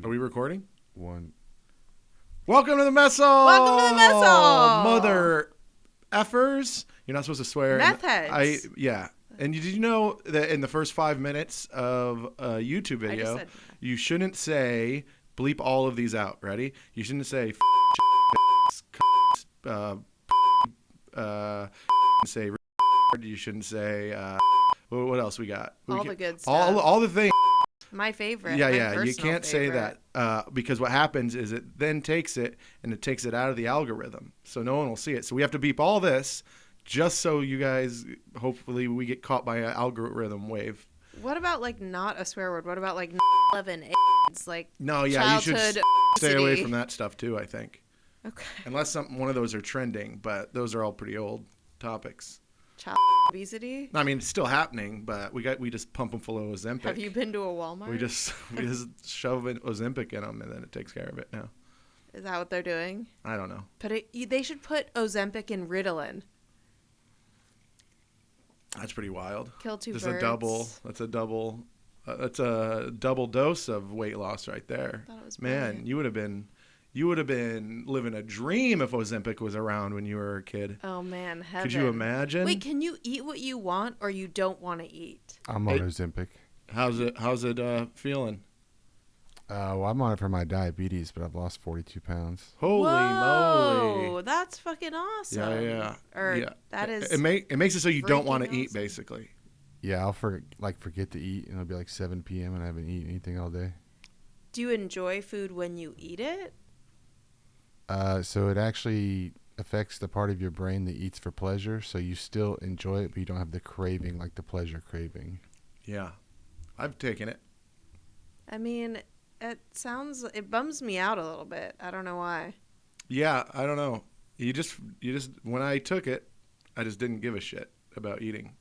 Are we recording? One. Welcome to the mess hall. Welcome to the mess hall. Mother effers. You're not supposed to swear. Meth heads. Yeah. And did you know that in the first 5 minutes of a YouTube I video, just said you shouldn't say, bleep all of these out, ready? You shouldn't say, say, you shouldn't say, what else we got? all the good stuff. All the things. My favorite. Yeah, my yeah. You personal can't say favorite. that because what happens is it then takes it and it takes it out of the algorithm, so no one will see it. So we have to beep all this just so you guys, hopefully, we get caught by an algorithm wave. What about like not a swear word? What about like 11 AIDS? Like No, yeah, you should childhood stay away obesity? from that stuff too. I think Okay. unless one of those are trending, but those are all pretty old topics. Child obesity? I mean, it's still happening, but we just pump them full of Ozempic. Have you been to a Walmart? We just shove an Ozempic in them, and then it takes care of it now. Is that what they're doing? I don't know. They should put Ozempic and Ritalin. That's pretty wild. Kill two That's birds. That's a double. That's a double dose of weight loss right there. Thought it was Man, brilliant. you would have been living a dream if Ozempic was around when you were a kid. Oh man, heaven. Could you imagine? Wait, can you eat what you want or you don't want to eat? I'm on Ozempic. How's it feeling? Well, I'm on it for my diabetes, but I've lost 42 pounds. Holy Whoa, moly! that's fucking awesome. Yeah. Or Yeah. that is. It makes it so you don't want to freaking eat, awesome. basically. Yeah, I'll forget to eat, and it'll be like 7 p.m. and I haven't eaten anything all day. Do you enjoy food when you eat it? So it actually affects the part of your brain that eats for pleasure, so you still enjoy it, but you don't have the craving like the pleasure craving. Yeah, I've taken it. I mean, it bums me out a little bit. I don't know why. Yeah, I don't know. You just when I took it, I just didn't give a shit about eating.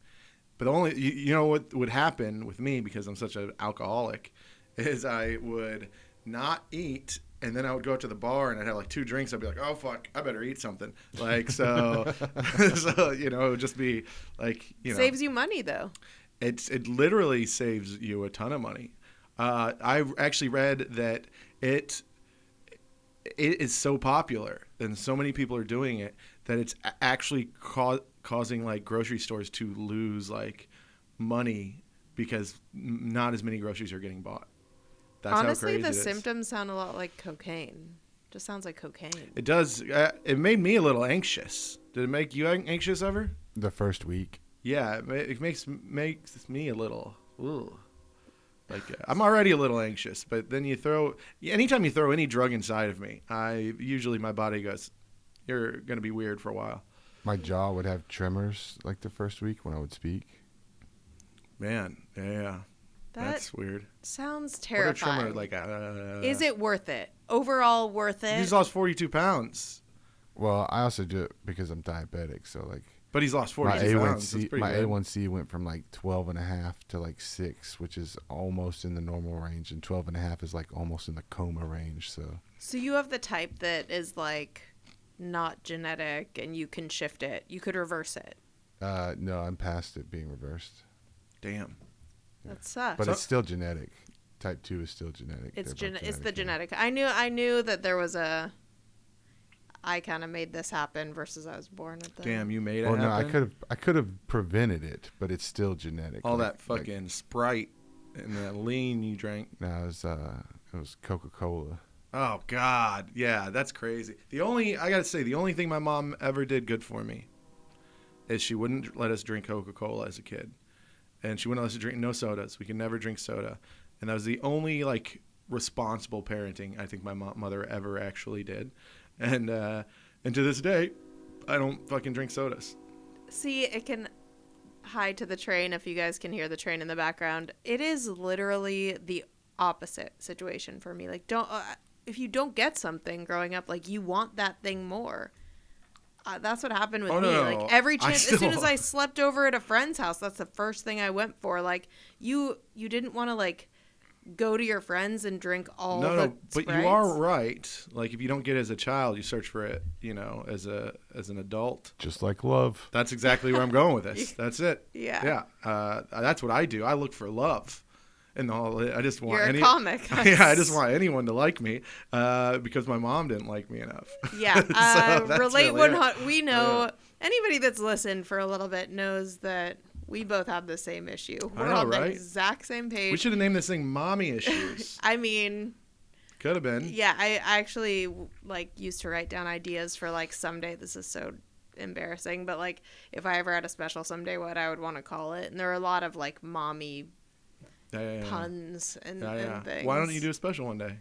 But the only you know what would happen with me because I'm such an alcoholic is I would not eat and then I would go to the bar and I'd have like 2 drinks. I'd be like, oh fuck, I better eat something. Like so, so it would just be like Saves you money though. it literally saves you a ton of money. I actually read that it is so popular and so many people are doing it that it's actually causing like grocery stores to lose like money because not as many groceries are getting bought. That's Honestly, how the crazy it is. symptoms sound a lot like cocaine. Just sounds like cocaine. It does. It made me a little anxious. Did it make you anxious ever? The first week. Yeah, it makes me a little. Ooh. Like I'm already a little anxious, but then anytime you throw any drug inside of me, usually my body goes, "You're gonna be weird for a while." My jaw would have tremors like the first week when I would speak. Man, yeah, that's weird. Sounds What a terrifying. tremor, like Is it worth it? Overall worth it? He's lost 42 pounds, Well, I also do it because I'm diabetic, so like but he's lost my 42 pounds. That's A1C, pretty my good. A1C went from like 12.5 to like 6, which is almost in the normal range, and 12.5 is like almost in the coma range. So you have the type that is like not genetic and you can shift it. You could reverse it. No, I'm past it being reversed, Damn. That sucks. but it's still genetic. Type 2 is still genetic. It's They're both it's the genetic. genetic. I knew that there was I kind of made this happen versus I was born with the. Damn, you made it Well, no, happen. I could have prevented it, but it's still genetic. All Like- that fucking Sprite and that lean you drank. No, it was Coca-Cola. Oh God, yeah, that's crazy. I gotta say, the only thing my mom ever did good for me is she wouldn't let us drink Coca-Cola as a kid, and she wouldn't let us drink no sodas. We could never drink soda, and that was the only like responsible parenting I think my mother ever actually did, and to this day, I don't fucking drink sodas. See, it can hide to the train if you guys can hear the train in the background. It is literally the opposite situation for me. Like, if you don't get something growing up, like you want that thing more. That's what happened with Oh, me. no. Like every chance, as soon as still- I slept over at a friend's house, that's the first thing I went for. Like you didn't want to like go to your friends and drink all the No, but you Sprites? are right. Like if you don't get it as a child, you search for it, as an adult. Just like love. That's exactly where I'm going with this. That's it. Yeah. Yeah. That's what I do. I look for love. and all. I just want You're a comic. Yeah, I just want anyone to like me because my mom didn't like me enough. Yeah, So that's relate really it. 100. We know anybody that's listened for a little bit knows that we both have the same issue. We're know, on the right? exact same page. We should have named this thing "Mommy Issues." I mean, Could have been. yeah, I actually like used to write down ideas for like someday. This is so embarrassing, but like if I ever had a special someday, what I would want to call it. And there are a lot of like mommy Yeah. puns and, Yeah, yeah. and things. Why don't you do a special one day?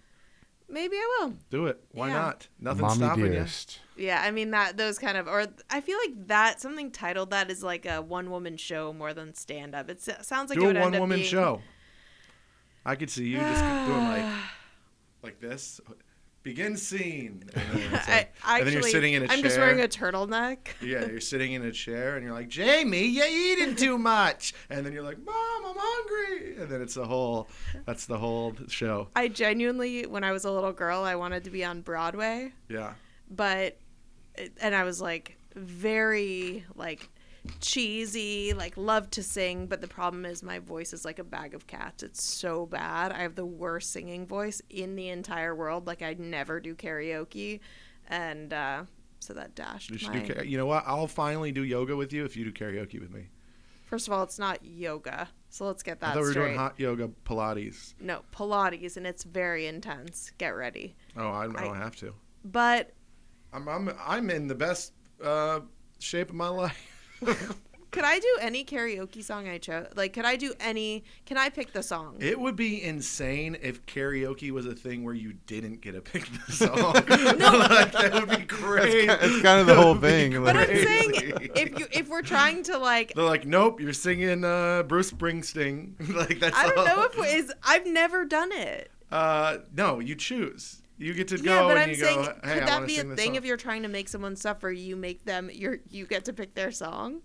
Maybe I will. Do it. Why Yeah. not? Nothing's Mommy stopping dearest. Yeah, I mean that those kind of, or I feel like that something titled that is like a one woman show more than stand up. It sounds like you. it Do would a end one up woman being, show. I could see you just doing like this. Begin scene. And then, it's like- and then you're sitting in a chair. I'm just wearing a turtleneck. Yeah, you're sitting in a chair and you're like, Jamie, you're eating too much. And then you're like, Mom, I'm hungry. And then that's the whole show. I genuinely, when I was a little girl, I wanted to be on Broadway, Yeah. and I was like very like cheesy, like love to sing, but the problem is my voice is like a bag of cats. It's so bad. I have the worst singing voice in the entire world. Like I never do karaoke, and so that dashed You should my... do. You know what? I'll finally do yoga with you if you do karaoke with me. First of all, it's not yoga, so let's get that I thought we were straight. doing hot yoga Pilates. No, Pilates, and it's very intense. Get ready. Oh, I don't have to. But I'm in the best shape of my life. could I do any karaoke song I chose? Like, could I do any? Can I pick the song? It would be insane if karaoke was a thing where you didn't get to pick the song. Like, that would be great. It's kind of the whole thing. But I'm crazy. saying, if we're trying to like, They're like, nope, you're singing Bruce Springsteen. Like that's. I don't all. know if it is. I've never done it. No, you choose. You get to Yeah, go but and I'm you saying, go. Hey, could I that wanna be a sing this thing song. if you're trying to make someone suffer? You make them. You get to pick their song.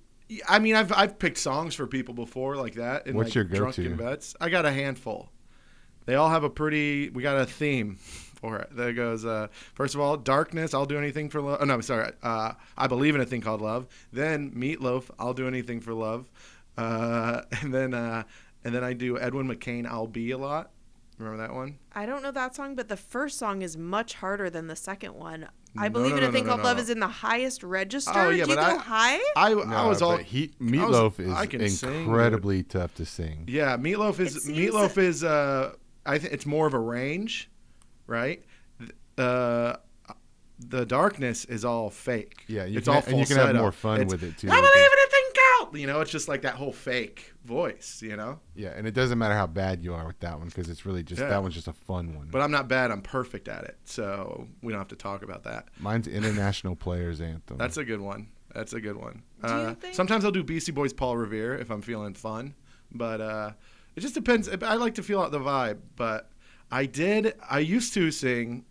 I mean, I've picked songs for people before like that. In What's like your go-to? drunken bets. I got a handful. They all have we got a theme for it. That goes, first of all, darkness, I'll do anything for love. Oh, no, I'm sorry. I believe in a thing called love. Then Meatloaf, I'll do anything for love. And then I do Edwin McCain, I'll be a lot. Remember that one? I don't know that song, but the first song is much harder than the second one. I No, believe no, in a no, thing no, called no. Love is in the highest register. Oh, yeah, Do you but go high? I No, was all. but Meatloaf I can is sing, incredibly tough to sing. Yeah, Meatloaf It is. seems- I think it's more of a range, right? The darkness is all fake. Yeah, you it's can, all and you can have falsetto. more fun It's, with it too. I believe in a thing called. You know, it's just like that whole fake voice. You know, Yeah, and it doesn't matter how bad you are with that one because it's really just Yeah. that one's just a fun one. but I'm not bad. I'm perfect at it, so we don't have to talk about that. Mine's International Players Anthem. That's a good one. That's a good one. Do you think- Sometimes I'll do Beastie Boys, Paul Revere if I'm feeling fun, but it just depends. I like to feel out the vibe, but I used to sing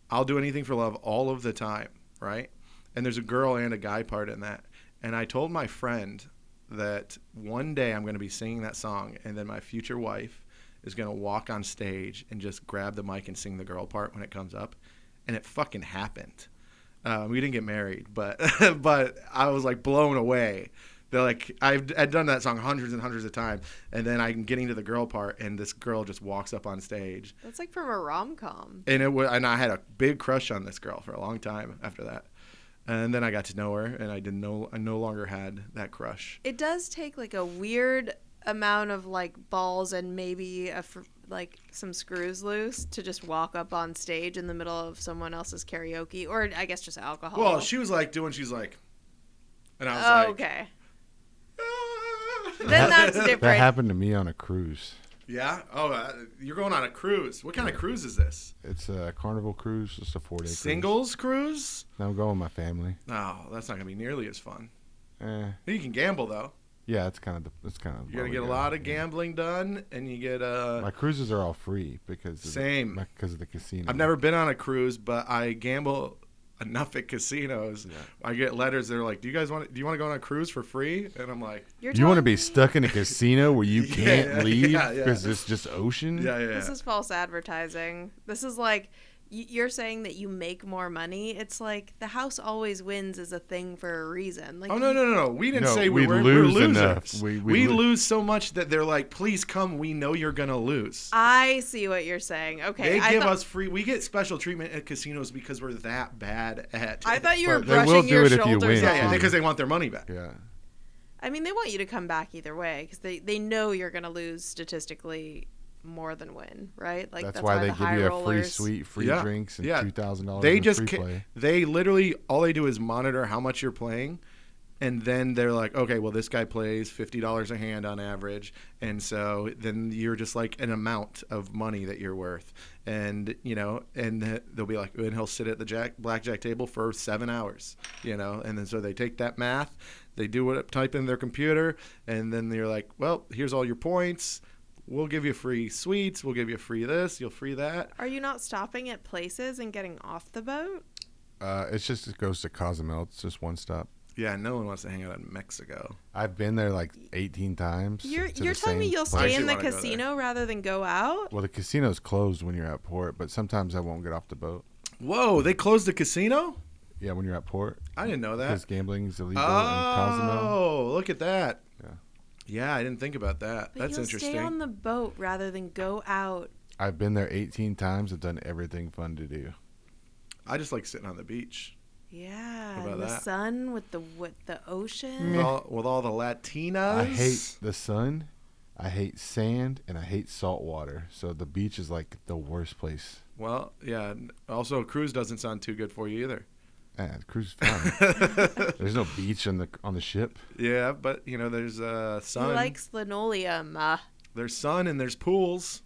I'll Do Anything for Love all of the time, right? And there's a girl and a guy part in that. And I told my friend that one day I'm going to be singing that song, and then my future wife is going to walk on stage and just grab the mic and sing the girl part when it comes up. And it fucking happened. We didn't get married, but but I was like blown away. They're like, I'd done that song hundreds and hundreds of times, and then I'm getting to the girl part, and this girl just walks up on stage, That's like from a rom-com. and and I had a big crush on this girl for a long time after that, and then I got to know her, and I no longer had that crush. It does take like a weird amount of like balls and maybe like some screws loose to just walk up on stage in the middle of someone else's karaoke, or I guess just alcohol. Well, she was like she's like, and I was Oh, like, okay. "Ah." Then that's That different. happened to me on a cruise. Yeah. Oh, you're going on a cruise. What kind of cruise is this? It's a Carnival cruise. It's a 4-day cruise. Singles cruise? No, I'm going with my family. No, that's not gonna be nearly as fun. You can gamble though. Yeah, it's kind of You gotta get a lot of gambling done, and you get My cruises are all free because of Same. because of the casino. I've never been on a cruise, but I gamble enough at casinos. Yeah. I get letters. They're like, "Do you want to go on a cruise for free?" And I'm like, You're You want to telling be me- stuck in a casino where you can't Yeah, leave yeah. because it's just ocean? "Yeah, yeah." This is false advertising. This is like you're saying that you make more money. It's like the house always wins is a thing for a reason. Like, Oh no! We didn't No, say we we're lose losers. enough. We lose so much that they're like, please come. We know you're gonna lose. I see what you're saying. Okay, They give us free. We get special treatment at casinos because we're that bad at. I thought you were But they will brushing do your it if you shoulders win, off. Yeah, because they want their money back. Yeah. I mean, they want you to come back either way because they know you're going to lose statistically more than win, right? Like That's why they the give high you a free rollers- suite, free Yeah. drinks, and Yeah. $2,000 They in just free play. they literally all they do is monitor how much you're playing, and then they're like, okay, well this guy plays $50 a hand on average, and so then you're just like an amount of money that you're worth, and and they'll be like, and he'll sit at the blackjack table for 7 hours, and then so they take that math, they type in their computer, and then they're like, well, here's all your points. We'll give you free suites. We'll give you free this. You'll free that. Are you not stopping at places and getting off the boat? It goes to Cozumel. It's just one stop. Yeah, no one wants to hang out in Mexico. I've been there like 18 times. You're to the telling me same you'll place. stay actually in the wanna go there. casino rather than go out? Well, the casino's closed when you're at port, but sometimes I won't get off the boat. Whoa, they closed the casino? Yeah, when you're at port, I didn't know that. because gambling is illegal in Cozumel. Oh, look at that. Yeah. Yeah, I didn't think about that. But That's you'll interesting. stay on the boat rather than go out. I've been there 18 times. I've done everything fun to do. I just like sitting on the beach Yeah, How about and the that? sun with the ocean. with all the Latinas. I hate the sun, I hate sand, and I hate salt water. So the beach is like the worst place. Well, yeah. Also, cruise doesn't sound too good for you either. The cruise is fun. There's no beach on the ship. Yeah, but there's He sun. likes linoleum. There's sun and there's pools.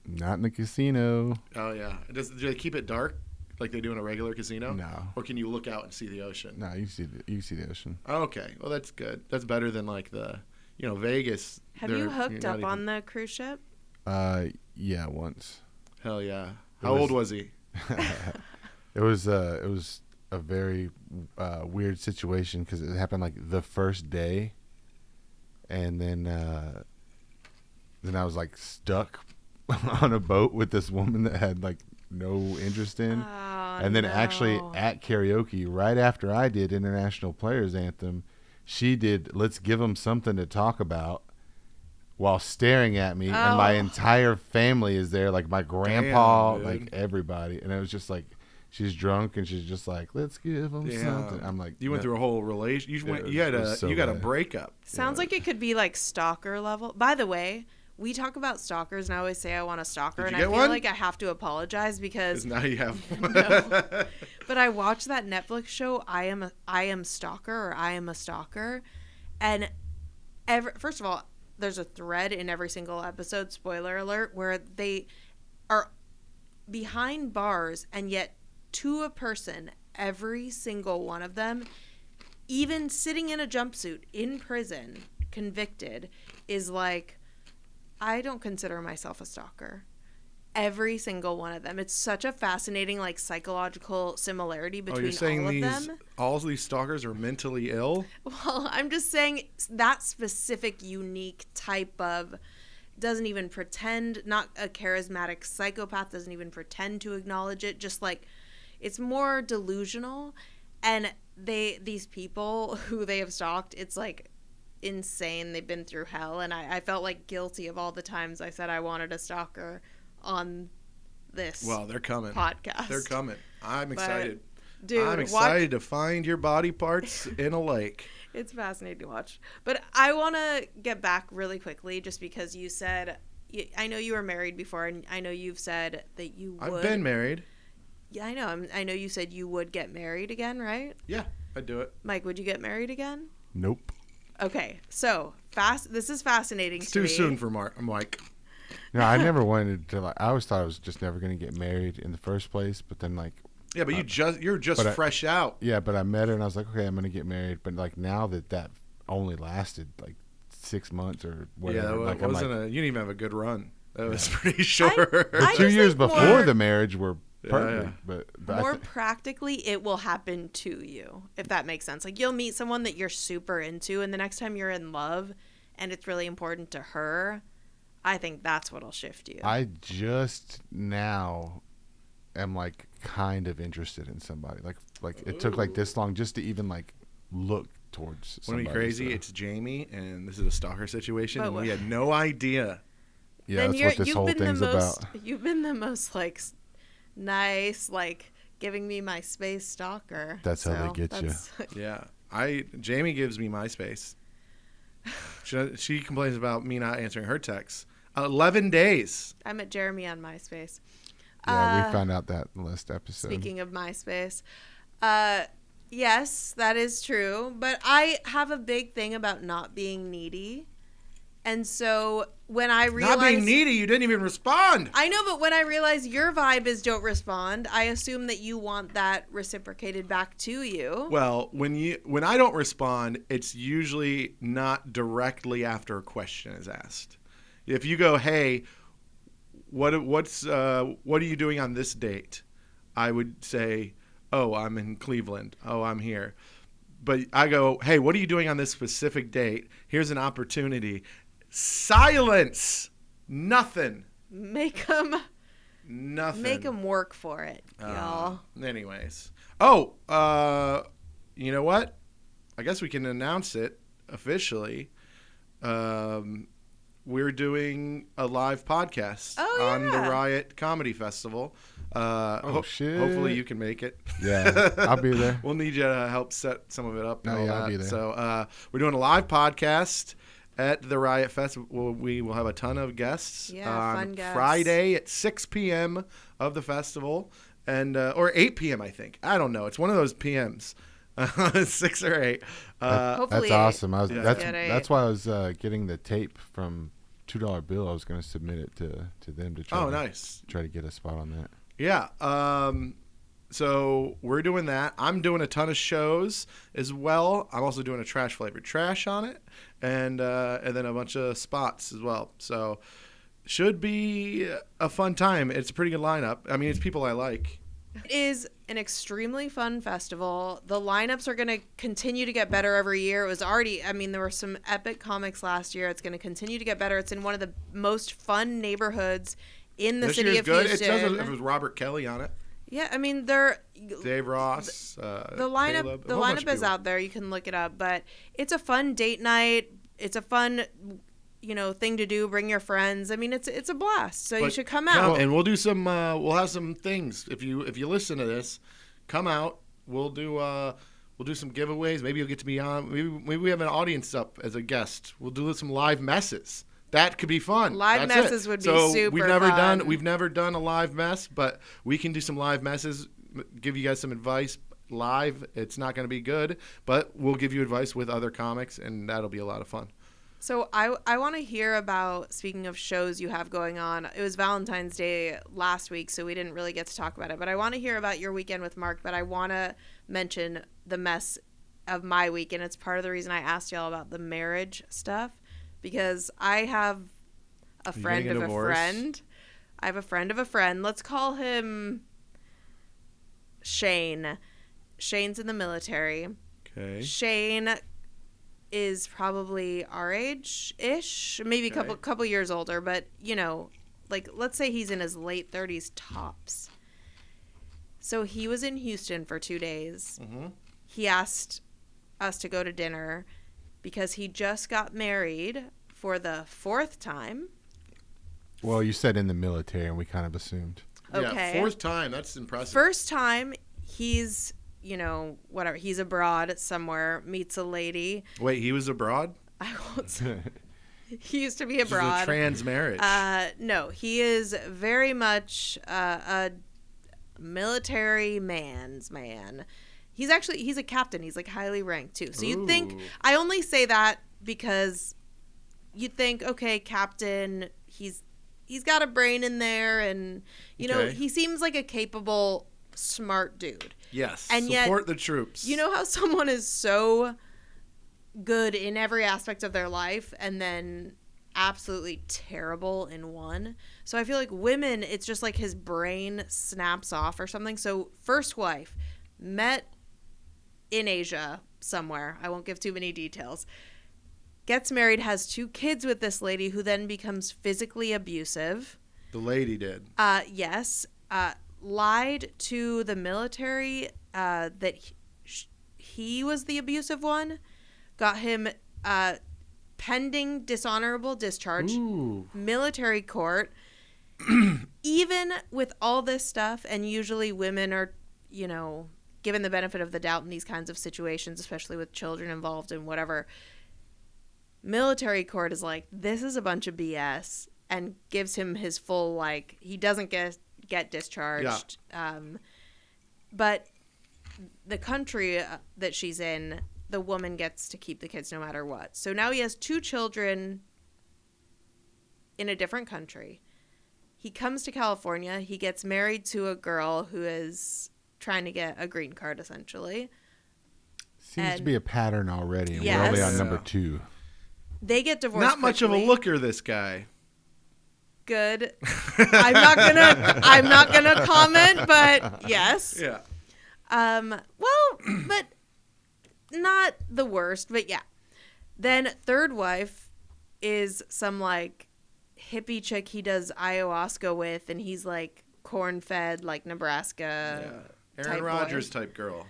Not in the casino. Oh yeah. Do they keep it dark like they do in a regular casino? No. Or can you look out and see the ocean? No, you see the ocean. Okay. Well, that's good. That's better than like the, Vegas. Have you hooked up on the cruise ship? Yeah, once. Hell yeah. It How was- old was he? It was a very weird situation because it happened like the first day, and then I was like stuck on a boat with this woman that had like no interest in. Oh, And then actually no. at karaoke, right after I did International Players Anthem, she did Let's Give 'Em Something to Talk About while staring at me. And my Oh. entire family is there, like my grandpa, Damn, like dude. everybody. And it was just like, she's drunk and she's just like, let's give 'em something. I'm like, you went no. through a whole relation. You Yeah, went. it You had was so you got a bad. breakup. Sounds like it could be like stalker level. By the way, we talk about stalkers, and I always say I want a stalker, Did and you I get feel one? like I have to apologize because. 'Cause now you have. No. But I watched that Netflix show, I Am Stalker, or I Am a Stalker, and first of all, there's a thread in every single episode, spoiler alert, where they are behind bars, and yet to a person, every single one of them, even sitting in a jumpsuit in prison, convicted, is like, I don't consider myself a stalker. Every single one of them. It's such a fascinating, like, psychological similarity Oh, between you're saying all of them. all of these stalkers are mentally ill? Well, I'm just saying that specific, unique type of doesn't even pretend, not a charismatic psychopath, doesn't even pretend to acknowledge it. Just like, it's more delusional. And these people who they have stalked, it's like insane. They've been through hell. And I felt like guilty of all the times I said I wanted a stalker on this Well, they're coming. podcast. They're coming. I'm But, excited. Dude, I'm excited to find your body parts in a lake. It's fascinating to watch. But I want to get back really quickly just because you said, I know you were married before, and I know you've said that you would. I've been married. Yeah, I know. I know you said you would get married again, right? Yeah, I'd do it. Mike, would you get married again? Nope. Okay, so this is fascinating It's to too me. soon for Mike. No, I never wanted to, like, I always thought I was just never going to get married in the first place. But then, like, Yeah, but you're just but I- fresh out. yeah, but I met her and I was like, okay, I'm going to get married. But like now that only lasted like 6 months or whatever. Yeah, like, it I'm wasn't like, you didn't even have a good run. That was pretty short. I the 2 just years think before more- the marriage were Yeah, perfect. yeah. But More practically, it will happen to you, if that makes sense. Like, you'll meet someone that you're super into, and the next time you're in love and it's really important to her, I think that's what'll shift you. I just now am like kind of interested in somebody. Like it took like this long just to even like look towards Wouldn't it somebody. be crazy? so- It's Jamie, and this is a stalker situation, But and we what- had no idea. Yeah, Then that's what this whole thing's about. You've been the most like nice, like giving me my space stalker. That's how they get you. Yeah, Jamie gives me MySpace. She complains about me not answering her texts. 11 days. I met Jeremy on MySpace. Yeah, we found out that in the last episode. Speaking of MySpace, yes, that is true. But I have a big thing about not being needy, and so when I realized Not being needy, you didn't even respond. I know, but when I realize your vibe is don't respond, I assume that you want that reciprocated back to you. Well, when I don't respond, it's usually not directly after a question is asked. If you go, "Hey, what are you doing on this date?" I would say, "Oh, I'm in Cleveland. Oh, I'm here." But I go, "Hey, what are you doing on this specific date? Here's an opportunity." Silence. Nothing. Make them Nothing. work for it, y'all. Anyways. Oh, you know what? I guess we can announce it officially. We're doing a live podcast on the yeah. Riot Comedy Festival. Shit. Hopefully you can make it. Yeah, I'll be there. We'll need you to help set some of it up. And Oh, all yeah, that. I'll be there. So we're doing a live podcast at the Riot Festival. We will have a ton of guests Yeah, on fun guests. Friday at 6 p.m. of the festival, and or 8 p.m. I think. I don't know. It's one of those PMs, 6 or 8. Hopefully, That's awesome. Yeah. That's why I was getting the tape from $2 Bill. I was going to submit it to them to try. Oh, to, nice. Try to get a spot on that. Yeah. So we're doing that. I'm doing a ton of shows as well. I'm also doing a trash flavored trash on it, and then a bunch of spots as well. So should be a fun time. It's a pretty good lineup. I mean, it's people I like. It is an extremely fun festival. The lineups are going to continue to get better every year. It was already, I mean, there were some epic comics last year. It's going to continue to get better. It's in one of the most fun neighborhoods in the This city year's of good. Houston. It says it was Robert Kelly on it. Yeah, I mean, they're Dave Ross. the lineup. Caleb, The a whole bunch lineup of is people. out there. You can look it up, but it's a fun date night. It's a fun, thing to do. Bring your friends. I mean, it's a blast. So you But should come out. and we'll do some. We'll have some things. If you listen to this, come out. We'll do some giveaways. Maybe you'll get to be on. Maybe we have an audience up as a guest. We'll do some live messes. That could be fun. Live That's messes it. would be so super we've never fun. we've never done a live mess, but we can do some live messes. Give you guys some advice live. It's not going to be good, but we'll give you advice with other comics, and that'll be a lot of fun. So I want to hear about, speaking of shows you have going on, it was Valentine's Day last week, so we didn't really get to talk about it, but I want to hear about your weekend with Mark, but I want to mention the mess of my weekend. It's part of the reason I asked y'all about the marriage stuff, because I have a friend getting of a a divorce? friend. I have a friend of a friend. Let's call him Shane. Shane's in the military. Okay. Shane is probably our age-ish, maybe a Okay. couple years older, but like let's say he's in his late 30s tops. So he was in Houston for 2 days. Mm-hmm. He asked us to go to dinner because he just got married for the 4th time. Well, you said in the military, and we kind of assumed. Okay. Yeah, 4th time. That's impressive. First time he's, whatever, he's abroad somewhere, meets a lady. Wait, he was abroad? I won't say. He used to be This is abroad. a trans marriage. No, he is very much a military man's man. He's a captain. He's like highly ranked too. So you'd think, Ooh. I only say that because you'd think, okay, captain, he's got a brain in there, and Okay. he seems like a capable, smart dude. Yes. And yet- support the troops. You know how someone is so good in every aspect of their life and then absolutely terrible in one? So I feel like women, it's just like his brain snaps off or something. So first wife, met in Asia somewhere. I won't give too many details. Gets married, has 2 kids with this lady who then becomes physically abusive. The lady did. Yes. lied to the military that he was the abusive one, got him pending dishonorable discharge, Ooh. military court. Even with all this stuff, and usually women are, you know, given the benefit of the doubt in these kinds of situations, especially with children involved and whatever, military court is like, this is a bunch of BS, and gives him his full, like, he doesn't get discharged. Yeah. But the country that she's in, the woman gets to keep the kids no matter what. So now he has 2 children in a different country. He comes to California. He gets married to a girl who is trying to get a green card, essentially. Seems to be a pattern already, and Yes. we're only on number 2. They get divorced. Not much of a quickly. looker, this guy. Good. I'm not gonna comment, but yes. Yeah. Well, but not the worst, but yeah. Then third wife is some like hippie chick he does ayahuasca with, and he's like corn-fed, like Nebraska. Yeah. type Aaron Rodgers boy. type girl.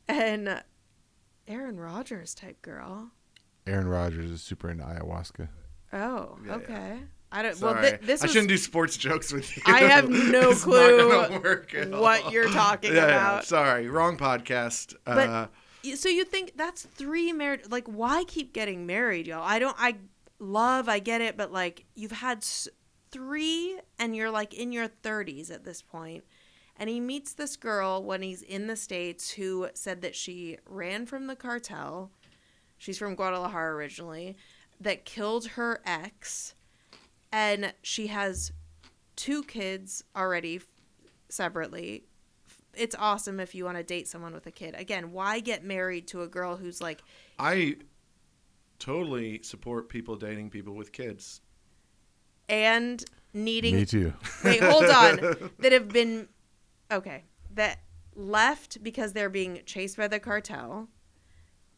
And Aaron Rodgers type girl. Aaron Rodgers is super into ayahuasca. Oh, Yeah, okay. I don't. Sorry. Well, this I was, shouldn't do sports jokes with you. I have no It's clue not gonna work at what all. you're talking Yeah, about. sorry, wrong podcast. But so you think that's 3 married? Like, why keep getting married, y'all? I get it, but like, you've had 3, and you're like in your 30s at this point, and he meets this girl when he's in the States who said that she ran from the cartel. She's from Guadalajara originally, that killed her ex, and she has 2 kids already separately. It's awesome if you want to date someone with a kid. Again, why get married to a girl who's like... I totally support people dating people with kids. And needing... Me too. Wait, hold on. That have been... Okay. That left because they're being chased by the cartel,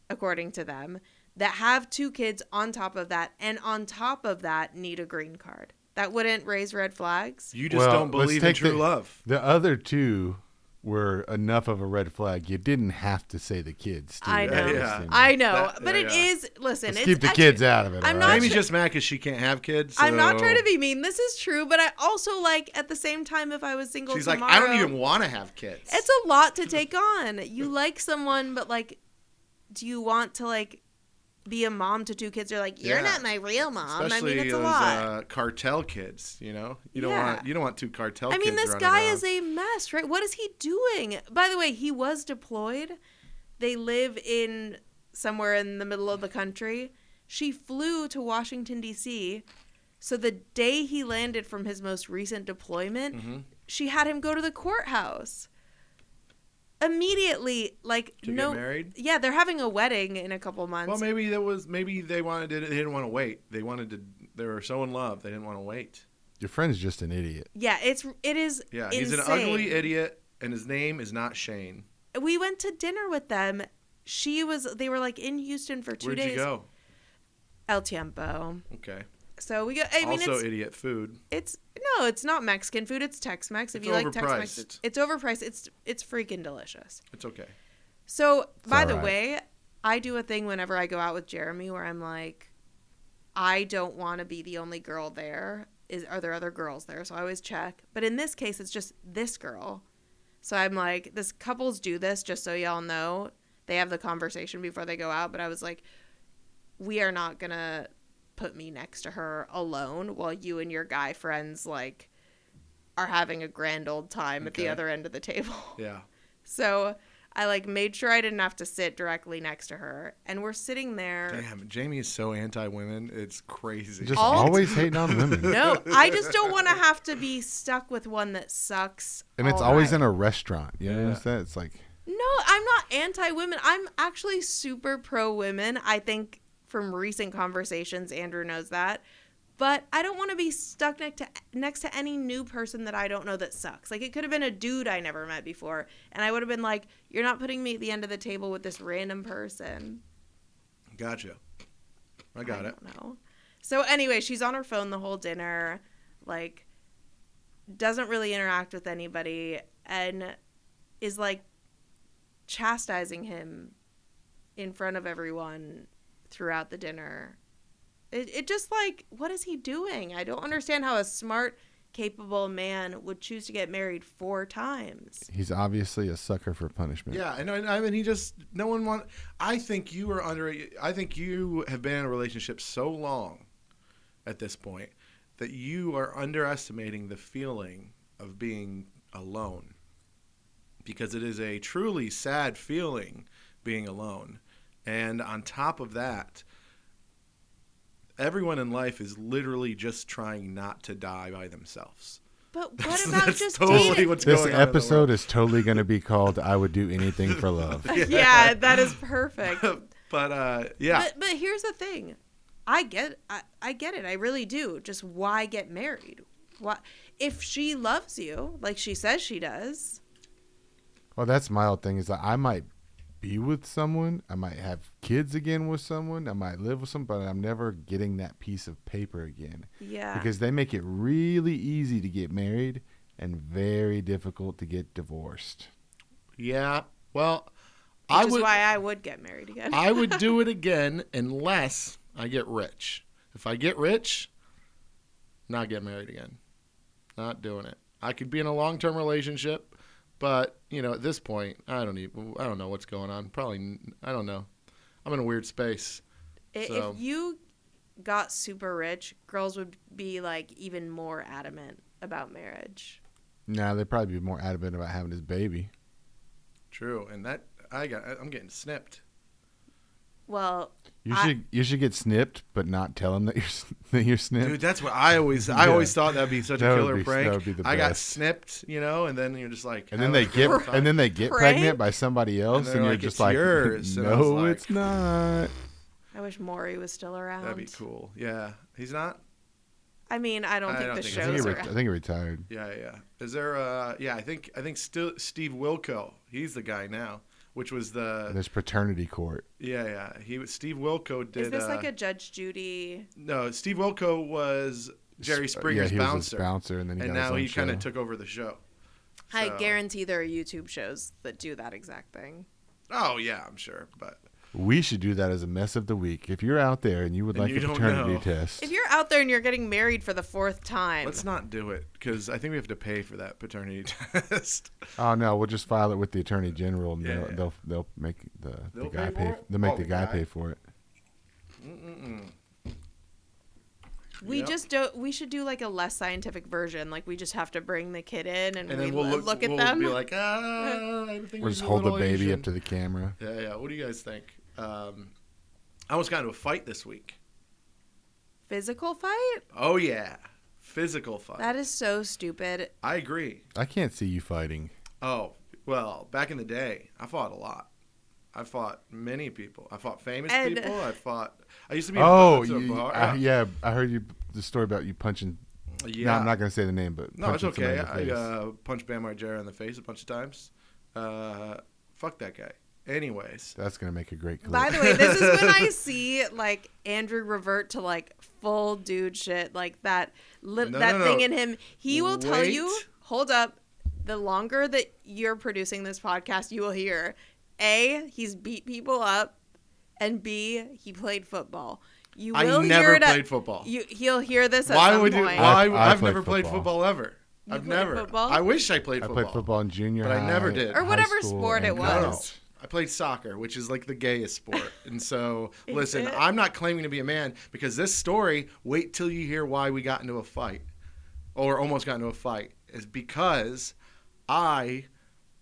according to them, that have 2 kids on top of that, and on top of that need a green card. That wouldn't raise red flags? You just don't let's believe in take true the- love. The other 2 were enough of a red flag. You didn't have to say the kids. Too. I know. Yeah. I know. That- but it yeah. is... Listen, Let's it's keep the actually- kids out of it. I'm all not right? Amy's sure- just mad because she can't have kids. I'm not so trying to be mean. This is true, but I also, like, at the same time, if I was single She's tomorrow... like, I don't even want to have kids. It's a lot to take on. You like someone, but, like, do you want to, like, be a mom to 2 kids? You're like, you're Yeah. not my real mom. Especially I mean, it's a those lot. cartel kids. You know, you don't Yeah. want 2 cartel. I mean, kids this running guy around. is a mess, right? What is he doing? By the way, he was deployed. They live in somewhere in the middle of the country. She flew to Washington, D.C., so the day he landed from his most recent deployment, Mm-hmm. she had him go to the courthouse. Immediately, like, To no... get married. Yeah, they're having a wedding in a couple months. Well, maybe they wanted it. They didn't want to wait. They were so in love they didn't want to wait. Your friend's just an idiot. Yeah, it is Yeah, insane. he's an ugly idiot, and his name is not Shane. We went to dinner with them. They were like in Houston for 2 Where'd days. you go? El Tiempo. Okay. So we go. I mean, Also, idiot food. it's not Mexican food. It's Tex-Mex. If It's you like Tex-Mex, overpriced. it's overpriced. It's freaking delicious. It's okay. So by all the right. way, I do a thing whenever I go out with Jeremy where I'm like, I don't want to be the only girl there. Are there other girls there? So I always check. But in this case, it's just this girl. So I'm like, this couples do this just so y'all know. They have the conversation before they go out. But I was like, we are not going to put me next to her alone while you and your guy friends like are having a grand old time at the Okay. other end of the table. Yeah. So I like made sure I didn't have to sit directly next to her. And we're sitting there. Damn, Jamie is so anti-women. It's crazy. Just All- always hating on women. No, I just don't want to have to be stuck with one that sucks. And it's all always night. in a restaurant. You Yeah. notice that? It's like, No, I'm not anti-women. I'm actually super pro-women. I think from recent conversations, Andrew knows that. But I don't want to be stuck next to any new person that I don't know that sucks. Like, it could have been a dude I never met before. And I would have been like, you're not putting me at the end of the table with this random person. Gotcha. I got it. don't know. So anyway, she's on her phone the whole dinner. Like, doesn't really interact with anybody, and is like chastising him in front of everyone throughout the dinner. It just like, what is he doing? I don't understand how a smart, capable man would choose to get married 4 times. He's obviously a sucker for punishment. Yeah, and I mean, he just, no one want. I think you have been in a relationship so long at this point that you are underestimating the feeling of being alone, because it is a truly sad feeling being alone. And on top of that, everyone in life is literally just trying not to die by themselves. But what about That's just totally dating? what's This going on in the episode world. is totally going to be called "I Would Do Anything for Love." Yeah, that is perfect. But yeah. But here's the thing. I get it. I really do. Just why get married? Why, if she loves you like she says she does? Well, that's my whole thing. Is that I might be with someone, I might have kids again with someone, I might live with someone, but I'm never getting that piece of paper again. Yeah. Because they make it really easy to get married and very difficult to get divorced. Yeah. Well, Which is why I would get married again. I would do it again unless I get rich. If I get rich, not get married again. Not doing it. I could be in a long-term relationship, but at this point, I don't know what's going on. Probably, I don't know. I'm in a weird space. So. If you got super rich, girls would be like even more adamant about marriage. Nah, they'd probably be more adamant about having his baby. True, and that I'm getting snipped. Well, You should get snipped, but not tell him that you're snipped. Dude, that's what I always thought that'd be such a killer prank. That would be the I got best. snipped, and then you're just like, And then they get Prank? pregnant by somebody else, they're and you're like, just "It's like, yours." And I was no, like, it's not. I wish Maury was still around. That'd be cool. Yeah, he's not. I mean, I don't think the I shows think, are. I think he retired. Yeah. Is there? I think still Steve Wilco. He's the guy now. Which was the There's paternity court. Yeah. Steve Wilco did. Is this like a Judge Judy? No, Steve Wilco was Jerry Springer's he was bouncer. his bouncer, and then now he kind of took over the show. I So- guarantee there are YouTube shows that do that exact thing. Oh yeah, I'm sure, but We should do that as a mess of the week. If you're out there and you would And like you a don't paternity know. test, If you're out there and you're getting married for the 4th time, let's not do it because I think we have to pay for that paternity test. oh no, we'll just file it with the attorney general, and Yeah. they'll make the They'll guy pay for pay. it? They'll make Oh, the the guy guy? pay for it. we Yep. just don't. We should do like a less scientific version. Like we just have to bring the kid in and, And we then we'll look at we'll them. be like, I think We'll he's just a hold the little baby Asian. up to the camera. Yeah. What do you guys think? I almost got into a fight this week. Physical fight? Oh yeah, physical fight. That is so stupid. I agree. I can't see you fighting. Oh well, back in the day, I fought a lot. I fought many people. I fought famous And- people. I used to be. Oh, to a you, bar. yeah, I heard the story about you punching. Yeah. No, I'm not gonna say the name, but No, it's punching okay. somebody in the I face. punched Bam Margera in the face a bunch of times. Fuck that guy. Anyways, That's gonna make a great clip. By the way, this is when I see like Andrew revert to like full dude shit, like that No, thing no. in him. He will tell you, Wait. hold up, the longer that you're producing this podcast, you will hear A, he's beat people up, and B, he played football. You will I hear never it at- played football. He'll hear this at Why some would you? point. Why? I I've played never played football. football ever. You I've played never. football? I wish I played I football. played football in junior But I high, never did. Or high whatever school, sport it and was. No, college. I played soccer, which is like the gayest sport. And so, Is listen, it? I'm not claiming to be a man because this story, wait till you hear why we got into a fight or almost got into a fight, is because I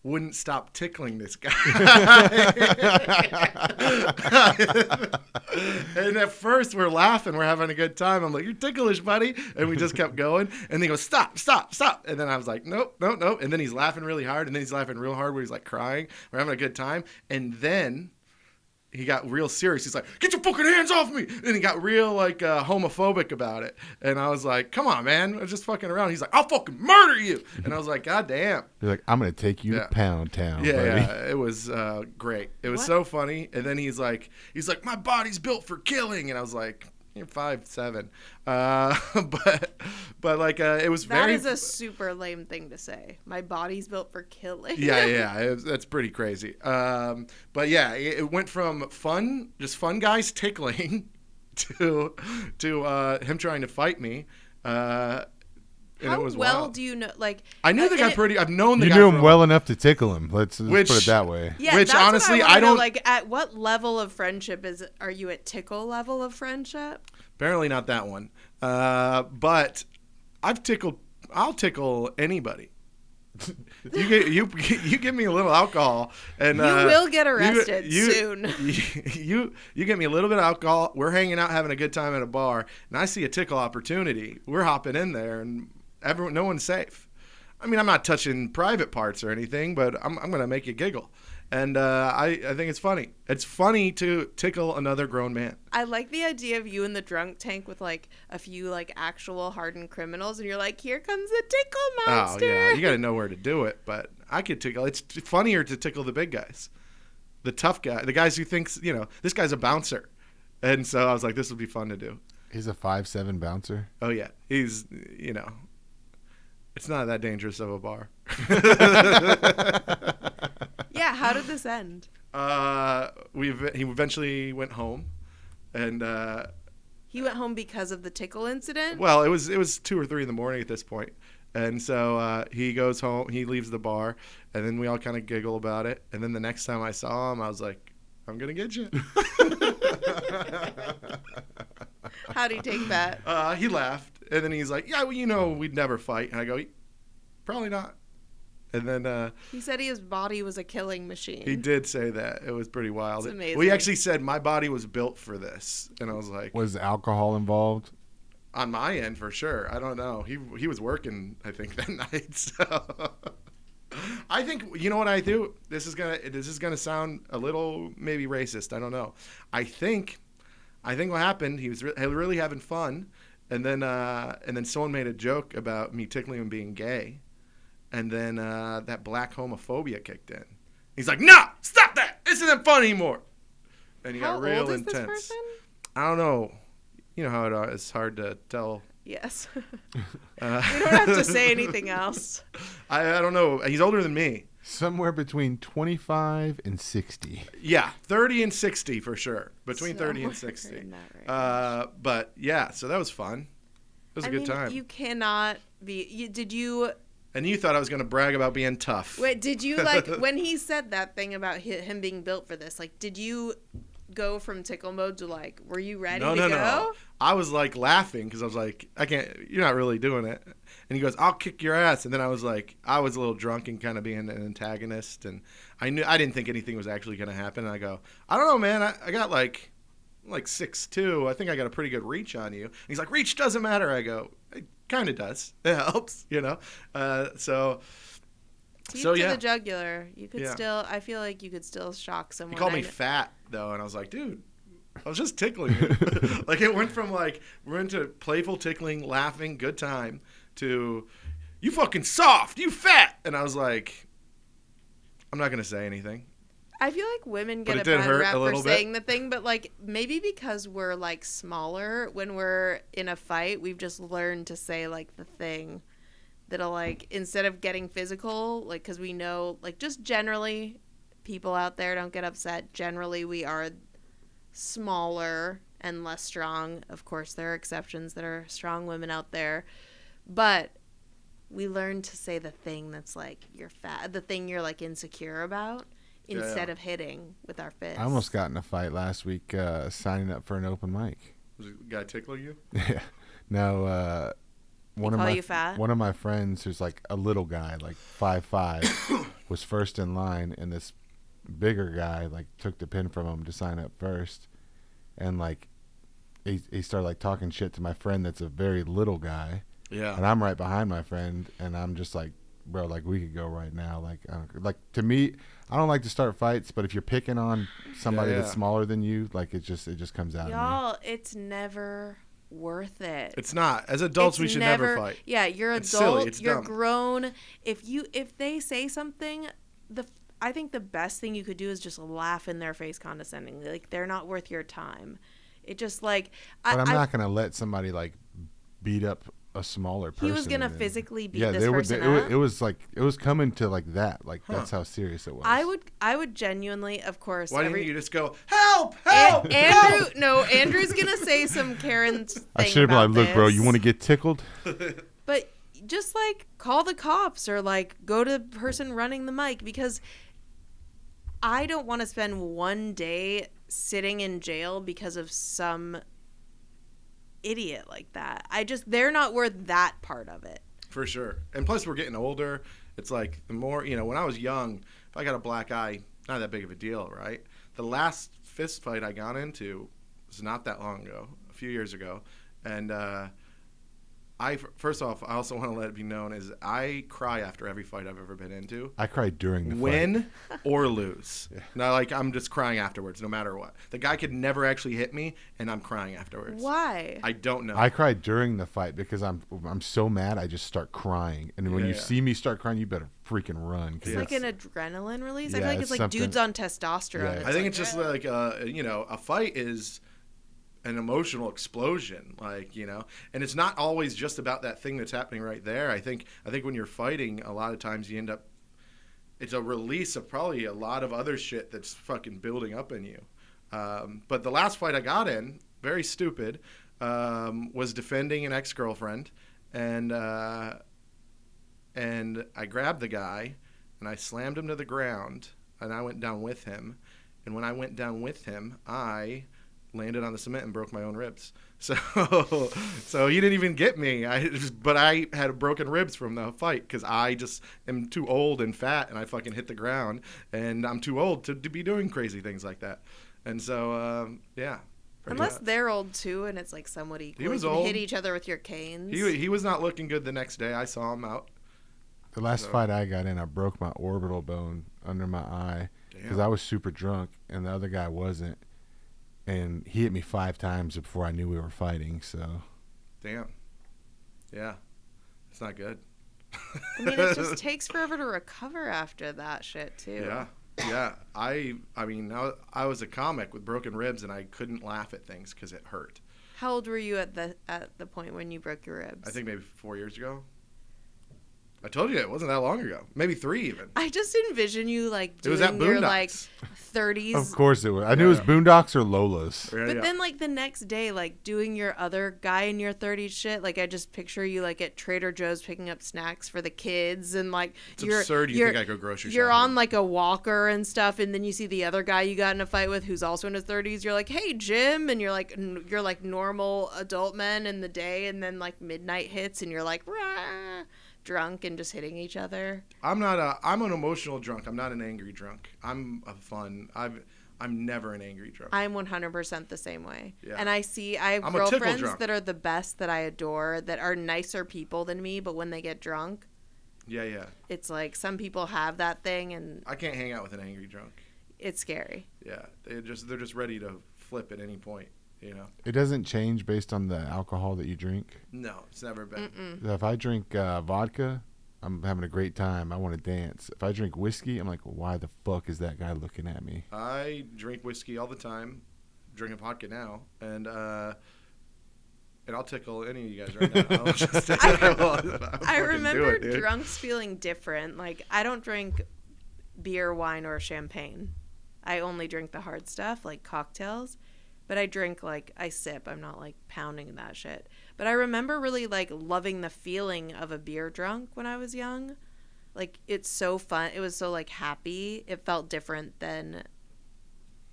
wouldn't stop tickling this guy. And at first we're laughing, we're having a good time. I'm like, you're ticklish, buddy. And we just kept going. And then he goes, stop, stop, stop. And then I was like, nope, nope, nope. And then he's laughing really hard. And then he's laughing real hard where he's like crying. We're having a good time. And then he got real serious. He's like, get your fucking hands off me. And he got real like homophobic about it. And I was like, come on, man. I'm just fucking around. He's like, I'll fucking murder you. And I was like, God damn. You're like, I'm gonna take you Yeah. to Pound Town, Yeah, buddy. yeah, it was great. It was What? so funny. And then he's like, my body's built for killing. And I was like, You're 5'7". But like it was That very. is a super lame thing to say. My body's built for killing. Yeah, that's pretty crazy. But yeah, it went from just fun guys tickling, to him trying to fight me. And How it was well wild. do you know? Like, I knew the and guy it- pretty. I've known the You guy. knew for him a- well enough to tickle him. Let's Which- put it that way. Yeah, Which, that's what honestly, I I don't- like. At what level of friendship are you at? Tickle level of friendship? Apparently not that one. But I'll tickle anybody. You give me a little alcohol and You will get arrested soon. You get me a little bit of alcohol. We're hanging out having a good time at a bar, and I see a tickle opportunity. We're hopping in there, and no one's safe. I mean, I'm not touching private parts or anything, but I'm gonna make you giggle, and I think it's funny. It's funny to tickle another grown man. I like the idea of you in the drunk tank with like a few like actual hardened criminals, and you're like, "Here comes the tickle monster." Oh yeah, you got to know where to do it. But I could tickle. It's funnier to tickle the big guys, the tough guy, the guys who thinks this guy's a bouncer, and so I was like, this would be fun to do. He's a 5'7" bouncer. Oh yeah, he's it's not that dangerous of a bar. Yeah, how did this end? He eventually went home, and He went home because of the tickle incident. well, it was 2 or 3 in the morning at this point, and so he goes home. He leaves the bar, and then we all kind of giggle about it. And then the next time I saw him, I was like, "I'm gonna get you." How'd he take that? He laughed, and then he's like, "Yeah, well, we'd never fight." And I go, "Probably not." And then He said his body was a killing machine. he did say that. It was pretty wild. It's amazing. Well, he actually said, "My body was built for this," and I was like, Was alcohol involved? "On my end, for sure." I don't know. He was working, I think, that night. So I think what I do. This is gonna sound a little maybe racist. I don't know. I think what happened. He was really having fun, and then someone made a joke about me tickling him being gay. And then that black homophobia kicked in. He's like, "No, stop that! This isn't fun anymore." And he How got real old is intense. this person? I don't know. You know how it's hard to tell. Yes. Uh, We don't have to say anything else. I don't know. He's older than me. Somewhere between 25 and 60. Yeah, 30 and 60 for sure. Between 30 and Somewhere 60. in that range. But yeah, so that was fun. It was a good time. You cannot be. Did you? And you thought I was going to brag about being tough. Wait, did you like when he said that thing about him being built for this? Like, did you go from tickle mode to like, were you ready to go? No. I was like laughing because I was like, I can't. You're not really doing it. And he goes, "I'll kick your ass." And then I was like, I was a little drunk and kind of being an antagonist, and I didn't think anything was actually going to happen. And I go, "I don't know, man. I got like 6'2". I think I got a pretty good reach on you." And he's like, "Reach doesn't matter." I go, "It kind of does. It helps, So Teeth So, to yeah. the jugular. You could Yeah. still. I feel like you could still shock someone. He called I me kn- fat though, and I was like, "Dude, I was just tickling you." Like it went from like we're into playful tickling, laughing, good time to "You fucking soft, you fat," and I was like, "I'm not gonna say anything." I feel like women But get it a did bad hurt rap a for little bit. saying the thing, but like maybe because we're like smaller when we're in a fight, we've just learned to say like the thing that'll like instead of getting physical, like because we know like just generally people out there don't get upset. Generally, we are smaller and less strong. Of course, there are exceptions that are strong women out there, but we learn to say the thing that's like you're fat, the thing you're like insecure about. Instead of hitting with our fists. I almost got in a fight last week signing up for an open mic. Was the guy tickling you? Yeah. No, one of call my you fat? one of my friends who's like a little guy, like 5'5", was first in line, and this bigger guy like took the pin from him to sign up first, and like he started like talking shit to my friend that's a very little guy, Yeah. and I'm right behind my friend, and I'm just like, bro, like we could go right now, like to me, I don't like to start fights, but if you're picking on somebody Yeah. that's smaller than you, like it just comes out of me. Y'all, it's never worth it. It's not. As adults, It's we should never fight. Yeah, you're It's adult. silly. It's you're dumb. grown. If they say something, I think the best thing you could do is just laugh in their face condescendingly. Like they're not worth your time. It just like But I'm not gonna let somebody like beat up a smaller person. he was gonna and then- physically beat Yeah, this they were. person It, up. it was like it was coming to like that. Like Huh. that's how serious it was. I would genuinely, of course. Why didn't you just go, help, help, Andrew, no, Andrew's gonna say some Karen thing I should have been about like, look, bro, you this. want to get tickled? But just like call the cops or like go to the person running the mic, because I don't want to spend one day sitting in jail because of some idiot like that. They're not worth that part of it. For sure. And plus, we're getting older. It's like the more, when I was young, if I got a black eye, not that big of a deal, right? The last fist fight I got into was not that long ago, a few years ago. And first off, I also want to let it be known is I cry after every fight I've ever been into. I cried during the fight. Win or lose. Now, like, I'm just crying afterwards, no matter what. The guy could never actually hit me, and I'm crying afterwards. Why? I don't know. I cried during the fight because I'm so mad. I just start crying, and when you Yeah. see me start crying, you better freaking run. 'Cause It's like it's- an adrenaline release. I Yeah, feel like it's it's like something- dudes on testosterone. Yeah. I think it's just like a fight is an emotional explosion, and it's not always just about that thing that's happening right there. I think when you're fighting, a lot of times you end up, it's a release of probably a lot of other shit that's fucking building up in you. But the last fight I got in, very stupid, was defending an ex-girlfriend, and I grabbed the guy and I slammed him to the ground, and I went down with him. And when I went down with him, I landed on the cement and broke my own ribs. So he didn't even get me. But I had broken ribs from the fight because I just am too old and fat, and I fucking hit the ground, and I'm too old to be doing crazy things like that. And so, yeah. Unless they're old too, and it's like somewhat equal. He was you can old. hit each other with your canes. He was not looking good the next day. I saw him out. The last So- fight I got in, I broke my orbital bone under my eye because I was super drunk and the other guy wasn't, and he hit me 5 times before I knew we were fighting. So Damn. Yeah. It's not good. I mean, it just takes forever to recover after that shit too. Yeah. Yeah. I mean, I was a comic with broken ribs, and I couldn't laugh at things because it hurt. How old were you at the point when you broke your ribs? I think maybe 4 years ago. I told you it wasn't that long ago. Maybe 3 even. I just envision you like It doing was at your like Boondocks. 30s. of course it was. I knew it was Yeah. Boondocks or Lola's. But then like the next day, like doing your other guy in your 30s shit, like I just picture you like at Trader Joe's picking up snacks for the kids, and like It's absurd you think I go grocery You're shopping. on like a walker and stuff, and then you see the other guy you got in a fight with who's also in his 30s. You're like, hey Jim, and you're like normal adult men in the day, and then like midnight hits, and you're like rah, drunk and just hitting each other. I'm an emotional drunk. I'm not an angry drunk. I'm I'm never an angry drunk. I'm 100% the same way. Yeah. And I have I'm a tickle girlfriends drunk. that are the best, that I adore, that are nicer people than me, but when they get drunk, Yeah. it's like some people have that thing and I can't hang out with an angry drunk. it's scary. Yeah. They're just ready to flip at any point, It doesn't change based on the alcohol that you drink. No, it's never been. Mm-mm. If I drink vodka, I'm having a great time. I want to dance. If I drink whiskey, I'm like, why the fuck is that guy looking at me? I drink whiskey all the time, drinking vodka now, and I'll tickle any of you guys right now. I'll just, I fucking remember do it, dude. drunks feeling different. Like, I don't drink beer, wine, or champagne. I only drink the hard stuff, like cocktails. But I drink, like, I sip. I'm not, like, pounding that shit. But I remember really, like, loving the feeling of a beer drunk when I was young. Like, it's so fun. It was so, like, happy. It felt different than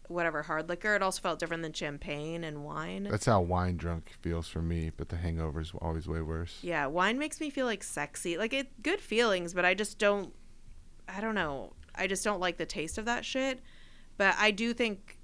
whatever hard liquor. It also felt different than champagne and wine. That's how wine drunk feels for me, but the hangover's always way worse. Yeah, wine makes me feel, like, sexy. Like, good feelings, but I don't know. I just don't like the taste of that shit. But I do think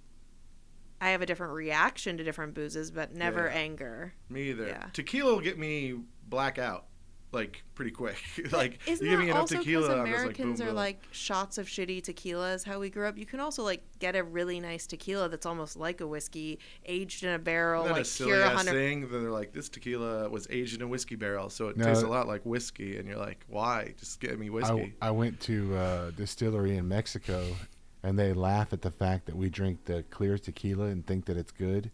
I have a different reaction to different boozes, but never Yeah. anger. Me either. Yeah. Tequila will get me blackout, like, pretty quick. Like, Isn't you give me that enough also tequila, because I'm just like, Americans boom, are boom. like shots of shitty tequila is how we grew up? You can also like get a really nice tequila that's almost like a whiskey, aged in a barrel, Isn't that like a silly pure ass 100. thing that they're like, this tequila was aged in a whiskey barrel, so it No. tastes a lot like whiskey, and you're like, why? Just get me whiskey. I went to a distillery in Mexico, and they laugh at the fact that we drink the clear tequila and think that it's good.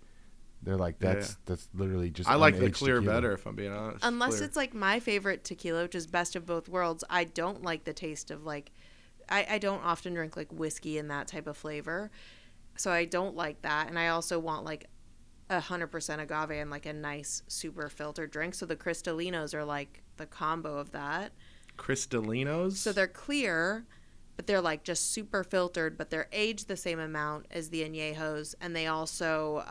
They're like, that's literally just. I like the unaged clear tequila. better, if I'm being honest. Unless Clear. it's like my favorite tequila, which is best of both worlds. I don't like the taste of like, I don't often drink like whiskey and that type of flavor. So I don't like that. And I also want like 100% agave and like a nice super filtered drink. So the Cristalinos are like the combo of that. Cristalinos. So they're clear, but they're like just super filtered, but they're aged the same amount as the añejos. And they also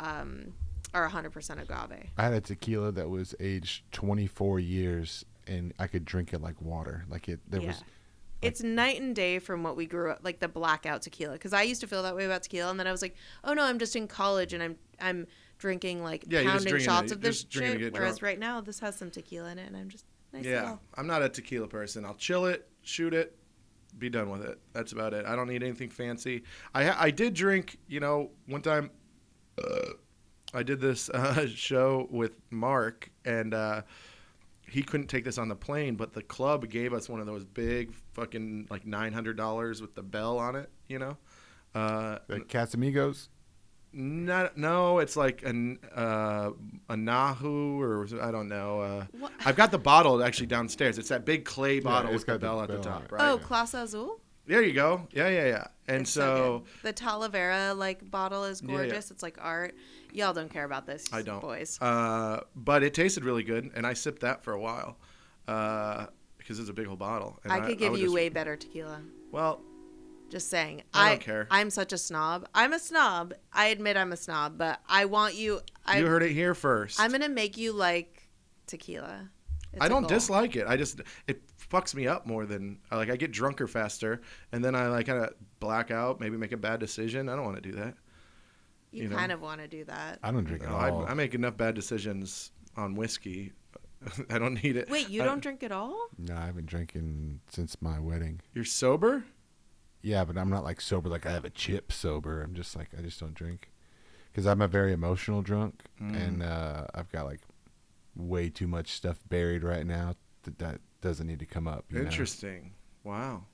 are 100% agave. I had a tequila that was aged 24 years, and I could drink it like water. Like there was. It's night and day from what we grew up, like the blackout tequila. Because I used to feel that way about tequila, and then I was like, oh no, I'm just in college and I'm drinking like pounding shots of this shit. Whereas right now, this has some tequila in it, and I'm just nice. Yeah, I'm not a tequila person. I'll chill it, shoot it, be done with it. That's about it. I don't need anything fancy. I did drink, one time. I did this show with Mark, and he couldn't take this on the plane, but the club gave us one of those big fucking like $900 with the bell on it, The Casamigos? No, it's like a Nahu, or I don't know. I've got the bottle actually downstairs. It's that big clay bottle with the bell at the top, right? Oh, Clase Azul? There you go. Yeah. And it's so the Talavera like bottle is gorgeous. Yeah. It's like art. Y'all don't care about this. I don't, boys. But it tasted really good, and I sipped that for a while because it's a big old bottle. And I could give you way better tequila. Well, just saying. I don't care. I'm such a snob. I'm a snob. I admit I'm a snob, but I want you. You heard it here first. I'm gonna make you like tequila. I don't dislike it. It fucks me up more than I get drunker faster, and then I like kind of black out, maybe make a bad decision. I don't want to do that. You kind of want to do that. I don't drink at all. I make enough bad decisions on whiskey. I don't need it. Wait, you don't drink at all? No, I've been drinking since my wedding. You're sober? Yeah, but I'm not like sober. Like I have a chip sober. I'm just like I just don't drink because I'm a very emotional drunk, and I've got like way too much stuff buried right now that doesn't need to come up. Interesting. Wow.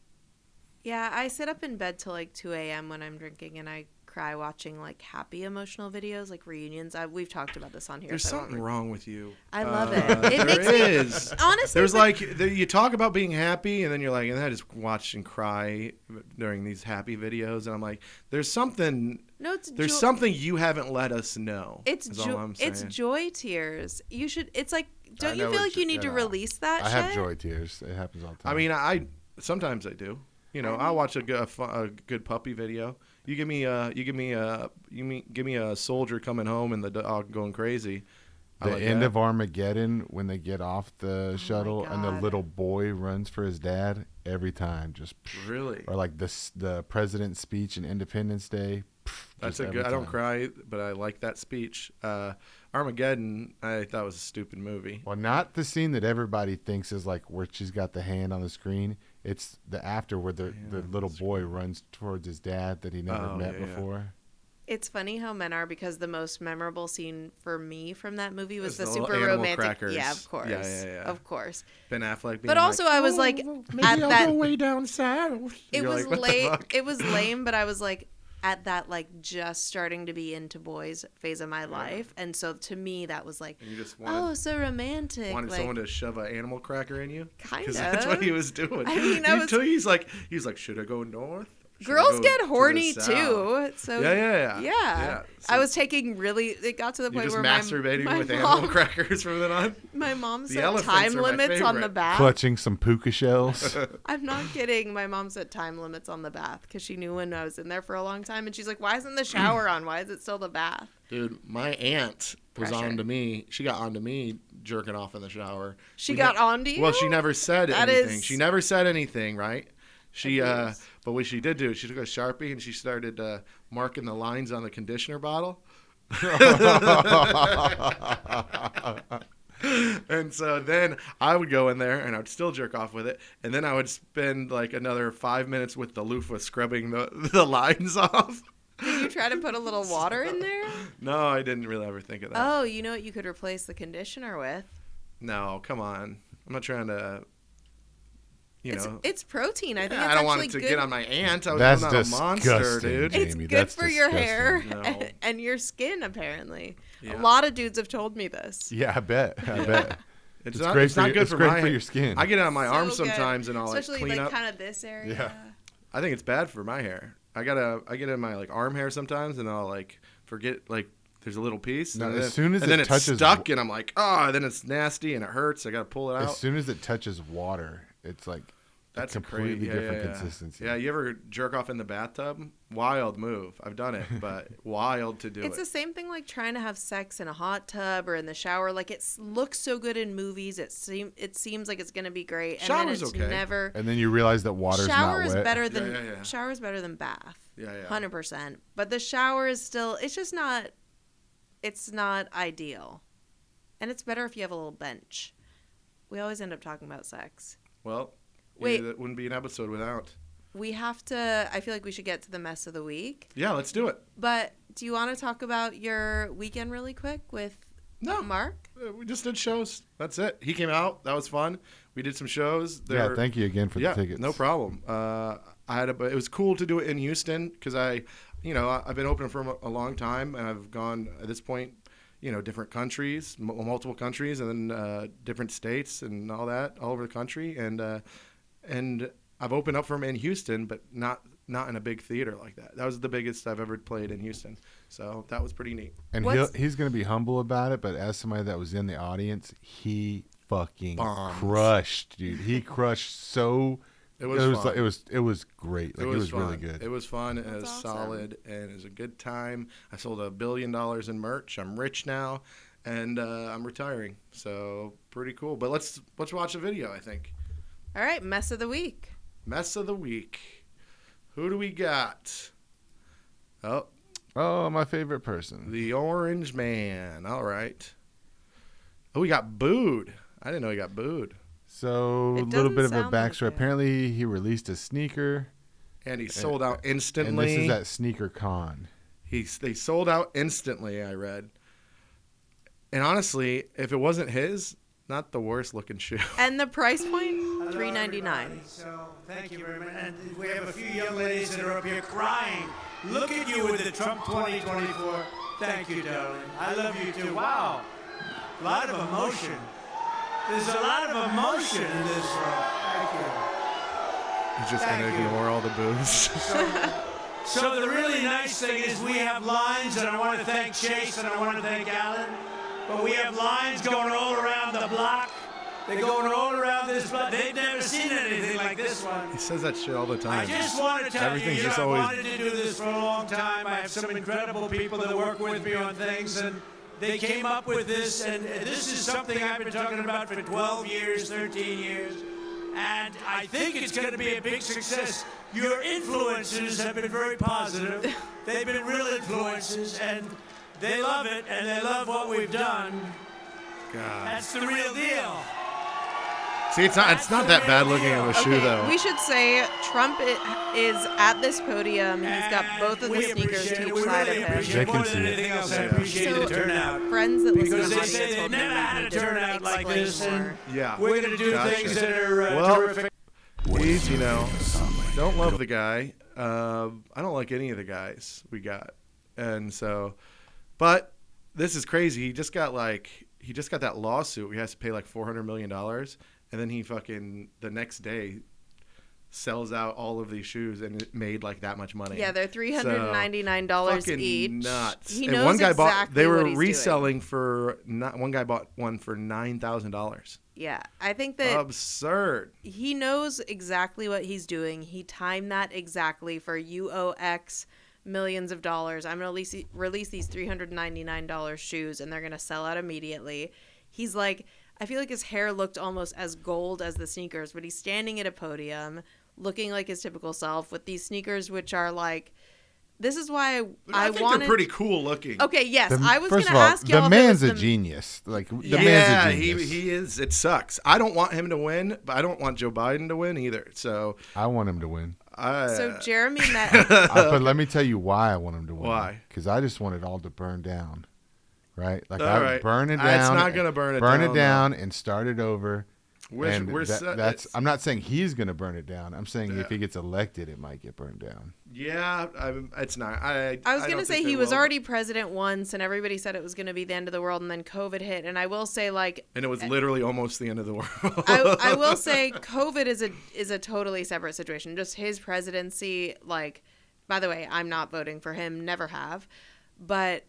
Yeah, I sit up in bed till like 2 a.m. when I'm drinking, and I cry watching like happy emotional videos, like reunions. We've talked about this on here. There's something wrong with you. I love it. It makes me honestly. There's you talk about being happy, and then you're like, and I just watch and cry during these happy videos, and I'm like, there's something. No, there's something you haven't let us know. It's joy tears. You should. It's like, don't you feel like you need to release that? I have joy tears. It happens all the time. I mean, sometimes I do. I'll watch a good puppy video. You give me a soldier coming home and the dog going crazy. The end of Armageddon when they get off the shuttle and the little boy runs for his dad every time. Just really. Or like the president's speech in Independence Day. That's a good. I don't cry, but I like that speech. Armageddon, I thought was a stupid movie. Well, not the scene that everybody thinks is like where she's got the hand on the screen. It's the after where the little boy runs towards his dad that he never met before. It's funny how men are, because the most memorable scene for me from that movie was the super romantic. Crackers. Yeah, of course. Yeah. Of course. Ben Affleck. But also, I was like, maybe I'll go way down south. It was lame. It was lame, but I was like, at that like just starting to be into boys phase of my life, and so to me that was like, so romantic. Wanted someone to shove an animal cracker in you, kind of. That's what he was doing. I mean, he's like, should I go north? Girls get horny too, so yeah. So I was taking it got to the point where masturbating with animal crackers from then on. My mom set time limits on the bath. Clutching some puka shells. I'm not kidding. My mom set time limits on the bath because she knew when I was in there for a long time, and she's like, "Why isn't the shower on? Why is it still the bath?" Dude, my aunt was on to me. She got on to me jerking off in the shower. She got on to you? Well, she never said anything. She never said anything, right? But what she did do, she took a Sharpie and she started marking the lines on the conditioner bottle. And so then I would go in there and I would still jerk off with it. And then I would spend like another 5 minutes with the loofah scrubbing the lines off. Did you try to put a little water in there? No, I didn't really ever think of that. Oh, you know what you could replace the conditioner with? No, come on. I'm not trying to... you know. It's protein. I think Yeah, it's I don't want actually it to good. get on my ant. I was That's not a monster, disgusting, dude. Jamie. It's good That's for your hair disgusting. No. and your skin, apparently. Yeah. A lot of dudes have told me this. Yeah, I bet. I bet. It's great it's for not your- good it's for great my for your skin. I get it on my So arms good. sometimes, and I'll like Especially clean like up. kind of this area. Yeah. I think it's bad for my hair. I get it in my like arm hair sometimes, and I'll like forget like there's a little piece. No, and as then, soon as and it then it's touches stuck, and I'm like, oh, then it's nasty and it hurts. I gotta pull it out. As soon as it touches water, it's like That's a completely crazy. different consistency. Yeah, you ever jerk off in the bathtub? Wild move. I've done it, but wild to do It's it. the same thing like trying to have sex in a hot tub or in the shower. Like looks so good in movies. It seems like it's gonna be great, and then Shower's it's okay. never. And then you realize that water's Shower not is wet. better than Yeah. shower is better than bath. Yeah. 100%. But the shower is still. It's just not. It's not ideal, and it's better if you have a little bench. We always end up talking about sex. Well, Wait. that wouldn't be an episode without. We have to. I feel like we should get to the mess of the week. Yeah, let's do it. But do you want to talk about your weekend really quick with No. Mark? We just did shows. That's it. He came out. That was fun. We did some shows. Yeah, thank you again for the tickets. No problem. It was cool to do it in Houston because I've been open for a long time, and I've gone at this point, different countries, multiple countries, and then different states and all that, all over the country, and I've opened up for him in Houston, but not in a big theater like that. That was the biggest I've ever played in Houston, so that was pretty neat. And he's going to be humble about it, but as somebody that was in the audience, he fucking Bombs. crushed, dude. He crushed so. It was fun. It was great. Like, it was fun. really good. It was fun. And it was That's awesome. solid, and it was a good time. I sold $1 billion in merch. I'm rich now, and I'm retiring. So pretty cool. But let's watch a video. I think All right, mess of the week. mess of the week. Who do we got? Oh, my favorite person. The Orange Man. All right. Oh, he got booed. I didn't know he got booed. So a It little bit of doesn't a sound like backstory. it. Apparently, he released a sneaker, And he sold out and instantly. this is at Sneaker Con. They sold out instantly, I read. And honestly, if it wasn't his, not the worst looking shoe. And the price point, Hello, $3.99. everybody. So thank you very much. And we have a few young ladies that are up here crying. Look at you with the Trump 2024. Thank you, darling. I love you too. Wow. A lot of emotion. There's a lot of emotion in this room. Thank you. He's just going to Thank you. ignore all the boos. So the really nice thing is we have lines, and I want to thank Chase and I want to thank Alan. But we have lines going all around the block. They're going all around this block. They've never seen anything like this one. He says that shit all the I time. just want to tell Everything's you, just I always- wanted to do this for a long time. I have some incredible people that work with me on things, and they came up with this, and this is something I've been talking about for 12 years, 13 years, and I think it's going to be a big success. Your influencers have been very positive. They've been real influencers, and they love it, and they love what we've done. God. That's the real deal. See, it's not that bad looking of a shoe, Okay, though. we should say Trump is at this podium. He's got both of the We sneakers appreciate to it. each We side really of appreciate him. They more can than see it. anything else. I So, appreciate the turnout. Friends that listen Because to they audio say they've told me never we had a need to turnout like explain this, more. and Yeah. we're going to do Gotcha. things that are Well, terrific. He's, don't love the guy. I don't like any of the guys we got. And so, but this is crazy. He just got that lawsuit. He has to pay like $400 million. And then he fucking, the next day, sells out all of these shoes and it made like that much money. Yeah, they're $399 Fucking each. nuts. He and knows one guy exactly they were what he's doing. reselling for, one guy bought one for $9,000. Yeah, I think that Absurd. he knows exactly what he's doing. He timed that exactly for UOX millions of dollars. I'm going to release these $399 shoes and they're going to sell out immediately. He's like, I feel like his hair looked almost as gold as the sneakers, but he's standing at a podium looking like his typical self with these sneakers, which are like, this is why I think wanted. they're pretty cool looking. Okay, yes, I was going First to of all, ask y'all. the if it man's was a genius. Like the Yeah. Yeah, man's a genius. he is. It sucks. I don't want him to win, but I don't want Joe Biden to win either. So, I want him to win. So Jeremy met. But let me tell you why I want him to win. Why? Because I just want it all to burn down. Right? Like All I right. burn it It's down. not gonna burn it Burn down, it down and start it over. And We're that's. I'm not saying he's going to burn it down. I'm saying if he gets elected, it might get burned down. Yeah, it's not. I I was going gonna to say he was already president once, and everybody said it was gonna be the end of the world, and then COVID hit. And I will say, like, and it was literally almost the end of the world. I will say, COVID is a totally separate situation. Just his presidency, like, by the way, I'm not voting for him, never have, but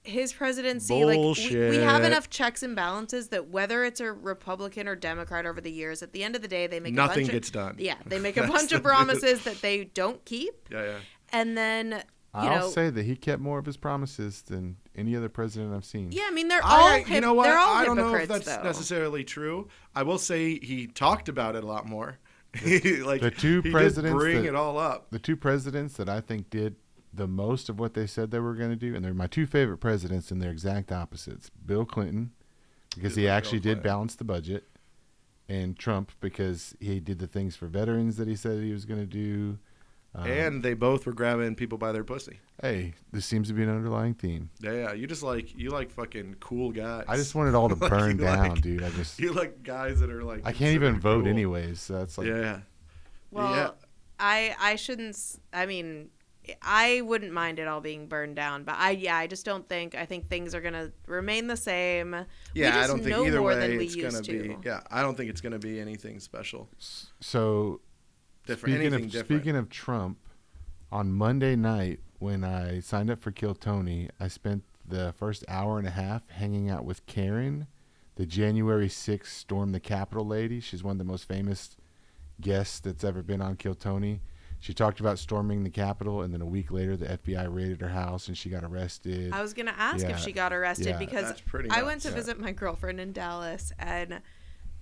his presidency, like, we have enough checks and balances that whether it's a Republican or Democrat over the years, at the end of the day, they make nothing gets done. Yeah, they make a bunch of promises that they don't keep. Yeah. And then I'll say that he kept more of his promises than any other president I've seen. yeah, I mean they're all You know what? they're all I don't know if hypocrites, that's though. necessarily true. I will say he talked about it a lot more. Like The two he presidents did bring that- it all up. The two presidents that I think did the most of what they said they were going to do, and they're my two favorite presidents, and they're exact opposites. Bill Clinton, because he actually did balance the budget, and Trump, because he did the things for veterans that he said he was going to do. And they both were grabbing people by their pussy. Hey, this seems to be an underlying theme. Yeah. You like fucking cool guys. I just want it all to Like, burn you down, like- dude. I just You like guys that are like. I can't even considered vote cool. anyways. So that's like Yeah. Well, Yeah. I shouldn't. I mean, I wouldn't mind it all being burned down, but I just don't think. I think things are gonna remain the same. We Yeah, just I don't think know either more way than we it's used gonna be. to. Yeah, I don't think it's gonna be anything special. So. Different. Anything different. Speaking of Trump, on Monday night when I signed up for Kill Tony, I spent the first hour and a half hanging out with Karen, the January 6th Storm the Capitol lady. She's one of the most famous guests that's ever been on Kill Tony. She talked about storming the Capitol, and then a week later, the FBI raided her house and she got arrested. I was gonna ask Yeah. if she got arrested Yeah. because That's pretty I nuts. went to visit my girlfriend in Dallas, and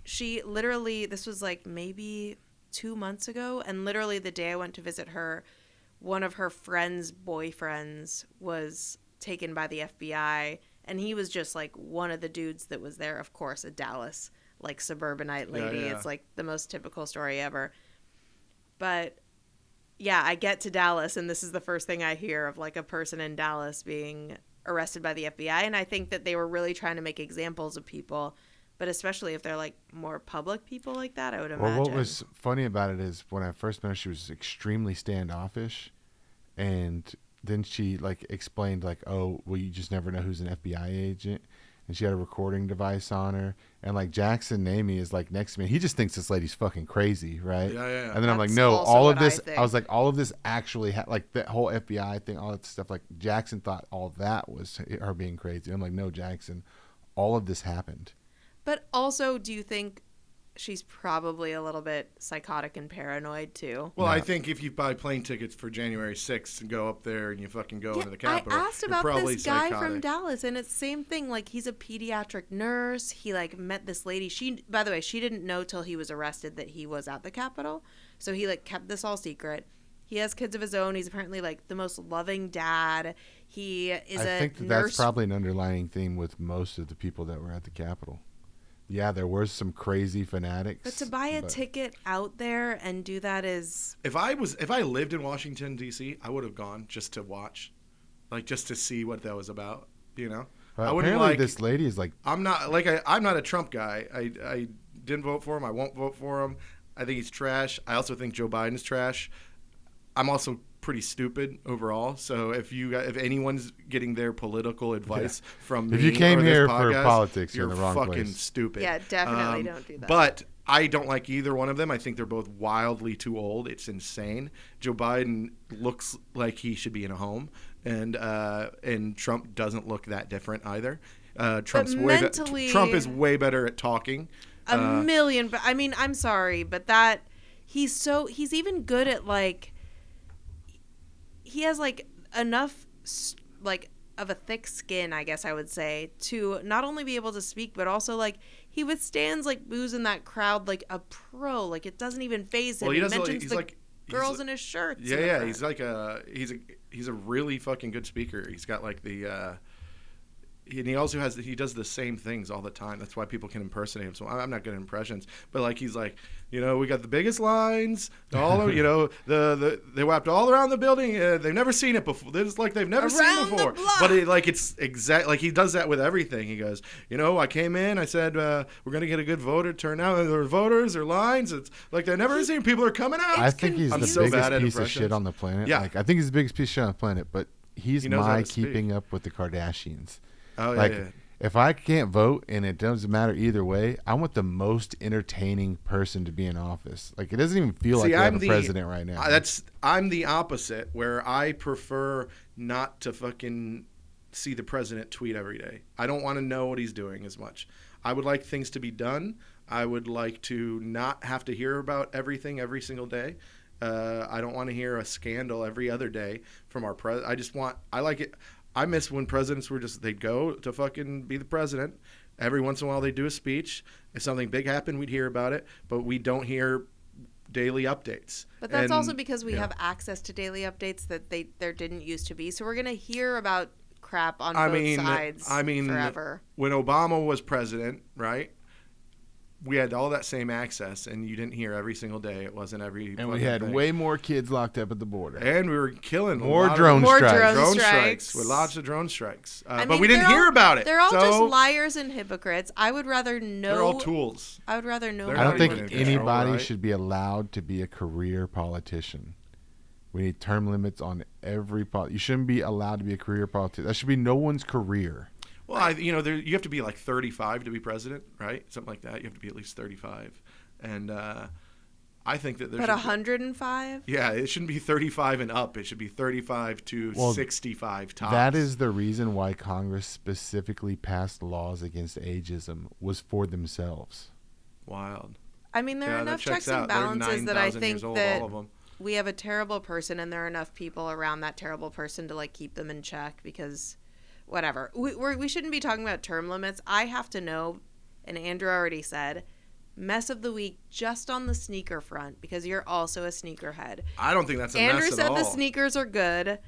she literally, this was like maybe 2 months ago, and literally the day I went to visit her, one of her friend's boyfriends was taken by the FBI, and he was just like one of the dudes that was there. Of course, a Dallas like suburbanite lady. Yeah. It's like the most typical story ever. But yeah, I get to Dallas, and this is the first thing I hear of like a person in Dallas being arrested by the FBI. And I think that they were really trying to make examples of people, but especially if they're like more public people like that, I would imagine. Well, what was funny about it is when I first met her, she was extremely standoffish, and then she like explained like, "Oh, well, you just never know who's an FBI agent," and she had a recording device on her, and like Jackson Namey is like next to me. He just thinks this lady's fucking crazy, right? Yeah. And then I'm like, That's no, also all of what I this. think. I was like, all of this actually like that whole FBI thing, all that stuff. Like Jackson thought all that was her being crazy. I'm like, no, Jackson, all of this happened. But also, do you think she's probably a little bit psychotic and paranoid too? Well, No. I think if you buy plane tickets for January 6th and go up there and you fucking go into the Capitol, I asked you're about probably this guy psychotic. from Dallas, and it's the same thing. Like, he's a pediatric nurse. He like met this lady. She, by the way, she didn't know till he was arrested that he was at the Capitol. So he like kept this all secret. He has kids of his own. He's apparently like the most loving dad. He is I a think that nurse. that's probably an underlying theme with most of the people that were at the Capitol. Yeah, there were some crazy fanatics. But to buy a ticket out there and do that is If I lived in Washington D.C., I would have gone just to watch, like just to see what that was about. You know, I wouldn't apparently like. this lady is like, I'm not a Trump guy. I didn't vote for him. I won't vote for him. I think he's trash. I also think Joe Biden's trash. I'm also pretty stupid overall. So if anyone's getting their political advice from me, If you came or this here for podcast, politics, you're you're in the wrong fucking place. stupid. Yeah, definitely don't do that. But I don't like either one of them. I think they're both wildly too old. It's insane. Joe Biden looks like he should be in a home, and Trump doesn't look that different either. Trump is way better at talking. a million. But I mean, I'm sorry, but that he's even good at like. He has like enough like of a thick skin, I guess I would say, to not only be able to speak, but also like he withstands like booze in that crowd like a pro. Like it doesn't even faze him. Well, he mentions he's the like girls in his shirts. Yeah, in the yeah. front. He's like he's a really fucking good speaker. He's got like the and he does the same things all the time. That's why people can impersonate him. So I'm not good at impressions, but like he's like, we got the biggest lines, all of, they wrapped all around the building. They've never seen it before. It's like they've never seen Around it before. the block. But it's exact. Like he does that with everything. He goes, I came in, I said we're gonna get a good voter turnout. There are voters or lines. It's like they've never seen. People are coming out. I think he's I'm the so bad at biggest piece of impressions. shit on the planet. Yeah. Like I think he's the biggest piece of shit on the planet, but he's He knows how my to speak. keeping up with the Kardashians. Oh yeah, Like yeah. if I can't vote and it doesn't matter either way, I want the most entertaining person to be in office. Like it doesn't even feel like we have a president right now. I'm the opposite, where I prefer not to fucking see the president tweet every day. I don't want to know what he's doing as much. I would like things to be done. I would like to not have to hear about everything every single day. I don't want to hear a scandal every other day from our president. I like it. I miss when presidents they'd go to fucking be the president. Every once in a while they'd do a speech. If something big happened, we'd hear about it, but we don't hear daily updates. But that's And- also because we yeah. have access to daily updates that there didn't used to be. So we're gonna hear about crap on both sides forever. When Obama was president, right? We had all that same access, and you didn't hear every single day. It wasn't every. and we fucking had thing. way more kids locked up at the border. And we were killing More a lot drone of More strikes. drone drone strikes. strikes with lots of drone strikes. I But mean, we didn't they're hear all- about it. They're all so just liars and hypocrites. I would rather know. they're all tools. I would rather know. They're I not don't think even in control, anybody right? should be allowed to be a career politician. We need term limits on every you shouldn't be allowed to be a career politician. That should be no one's career. Well, you have to be like 35 to be president, right? Something like that. You have to be at least 35. And I think that there But should be- 105. Yeah, it shouldn't be 35 and up. It should be 35 to Well, 65 tops. That is the reason why Congress specifically passed laws against ageism was for themselves. wild. I mean, there are Yeah, that enough checks checks and out. They're balances that I 9,000 think years old, that all of them. we have a terrible person, and there are enough people around that terrible person to like keep them in check because, whatever. We shouldn't be talking about term limits. I have to know, and Andrew already said, mess of the week just on the sneaker front because you're also a sneakerhead. I don't think that's a Andrew mess at said all. the sneakers are good.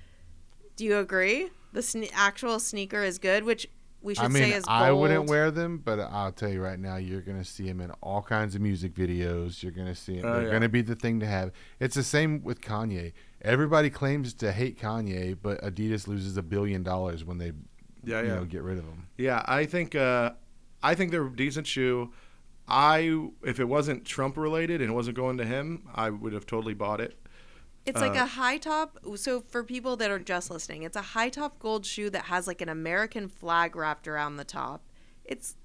Do you agree? The actual sneaker is good, which we should I mean, say is bold. I wouldn't wear them, but I'll tell you right now, you're going to see them in all kinds of music videos. You're going to see them. Oh, They're yeah. going to be the thing to have. It's the same with Kanye. Everybody claims to hate Kanye, but Adidas loses $1 billion when they Yeah. get rid of them. Yeah, I think they're a decent shoe. If it wasn't Trump related and it wasn't going to him, I would have totally bought it. It's like a high top. So for people that are just listening, it's a high top gold shoe that has like an American flag wrapped around the top. It's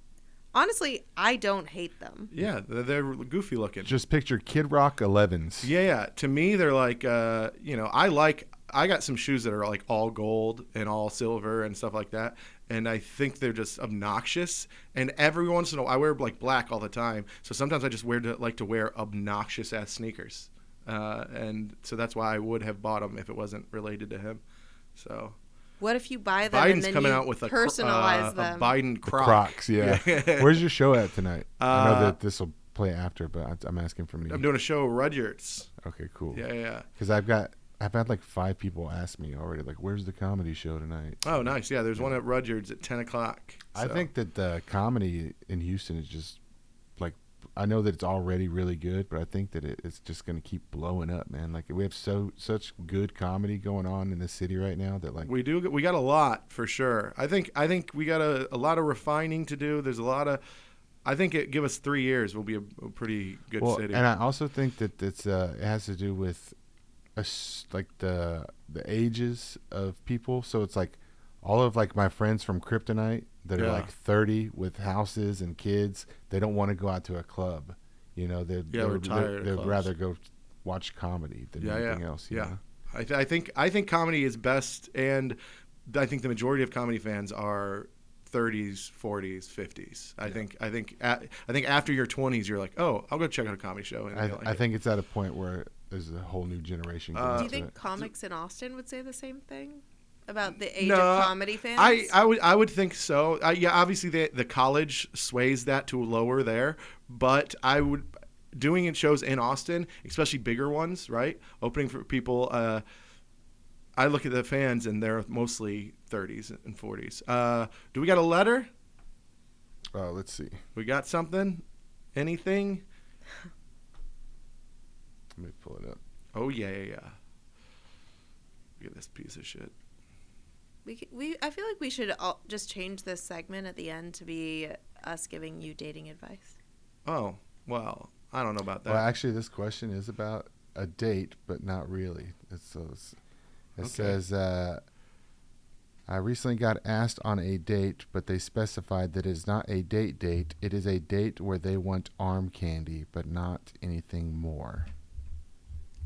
honestly, I don't hate them. Yeah, they're goofy looking. Just picture Kid Rock 11s. Yeah. To me, they're like, I got some shoes that are like all gold and all silver and stuff like that. And I think they're just obnoxious. And every once in a while, I wear like black all the time. So sometimes I just like to wear obnoxious ass sneakers. And so that's why I would have bought them if it wasn't related to him. So What if you buy them and Biden's then coming you out with personalize a them? Biden The Croc. Crocs, yeah. Where's your show at tonight? I know Uh, that this will play after, but I'm asking for me. I'm doing a show at Rudyard's. Okay, cool. Yeah. Because I've had like 5 people ask me already, like, where's the comedy show tonight? Oh, nice. Yeah, there's one at Rudyard's at 10 o'clock. I So- think that the comedy in Houston is just like, I know that it's already really good, but I think that it's just going to keep blowing up, man. Like we have such good comedy going on in the city right now that like we got a lot for sure. I think we got a lot of refining to do. There's a lot of, I think give us 3 years, we'll be a pretty good city. And I also think that it has to do with like the ages of people. So it's like all of like my friends from Kryptonite that are Yeah. like 30 with houses and kids, they don't want to go out to a club. You know, we're tired of they'd clubs. rather go watch comedy than anything else. You know? I think comedy is best, and I think the majority of comedy fans are 30s, 40s, 50s. I think after your 20s, you're like, oh, I'll go check out a comedy show. And I think it's at a point where there's a whole new generation. Do getting you into think it. comics in Austin would say the same thing about the age No, of comedy fans? I would think so. Yeah, obviously the college sways that to lower there, but I would doing it shows in Austin, especially bigger ones, right? Opening for people. I look at the fans, and they're mostly 30s and 40s. Do we got a letter? Let's see. We got something? Anything? Let me pull it up. Oh, yeah. Look at this piece of shit. I feel like we should just change this segment at the end to be us giving you dating advice. Oh, well, I don't know about that. Well, actually, this question is about a date, but not really. It says, I recently got asked on a date, but they specified that it is not a date. It is a date where they want arm candy, but not anything more.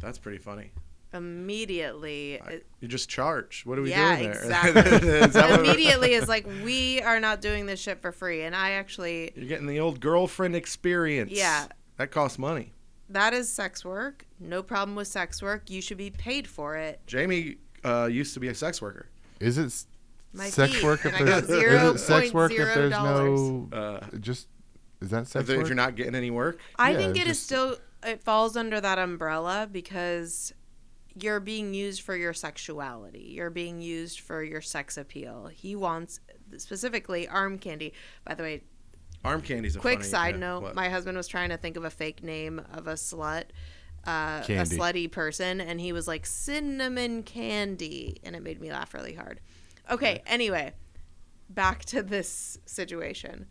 That's pretty funny. Immediately. You just charge. What are we Yeah, doing there? exactly. Is that what- Immediately is like, we are not doing this shit for free. And I actually, You're getting the old girlfriend experience. Yeah. That costs money. that is sex work. No problem with sex work. You should be paid for it. Jamie used to be a sex worker. Is it My sex feet, work if and I there's got is it sex work if there's $0.0. no just is that sex If work? you're not getting any work, I Yeah, think it is just- still, it falls under that umbrella because you're being used for your sexuality. You're being used for your sex appeal. He wants specifically arm candy. By the way, arm candy's a quick funny, side yeah, note, what? my husband was trying to think of a fake name of a slut, a Candy. slutty person, and he was like cinnamon candy, and it made me laugh really hard. Okay, anyway, back to this situation.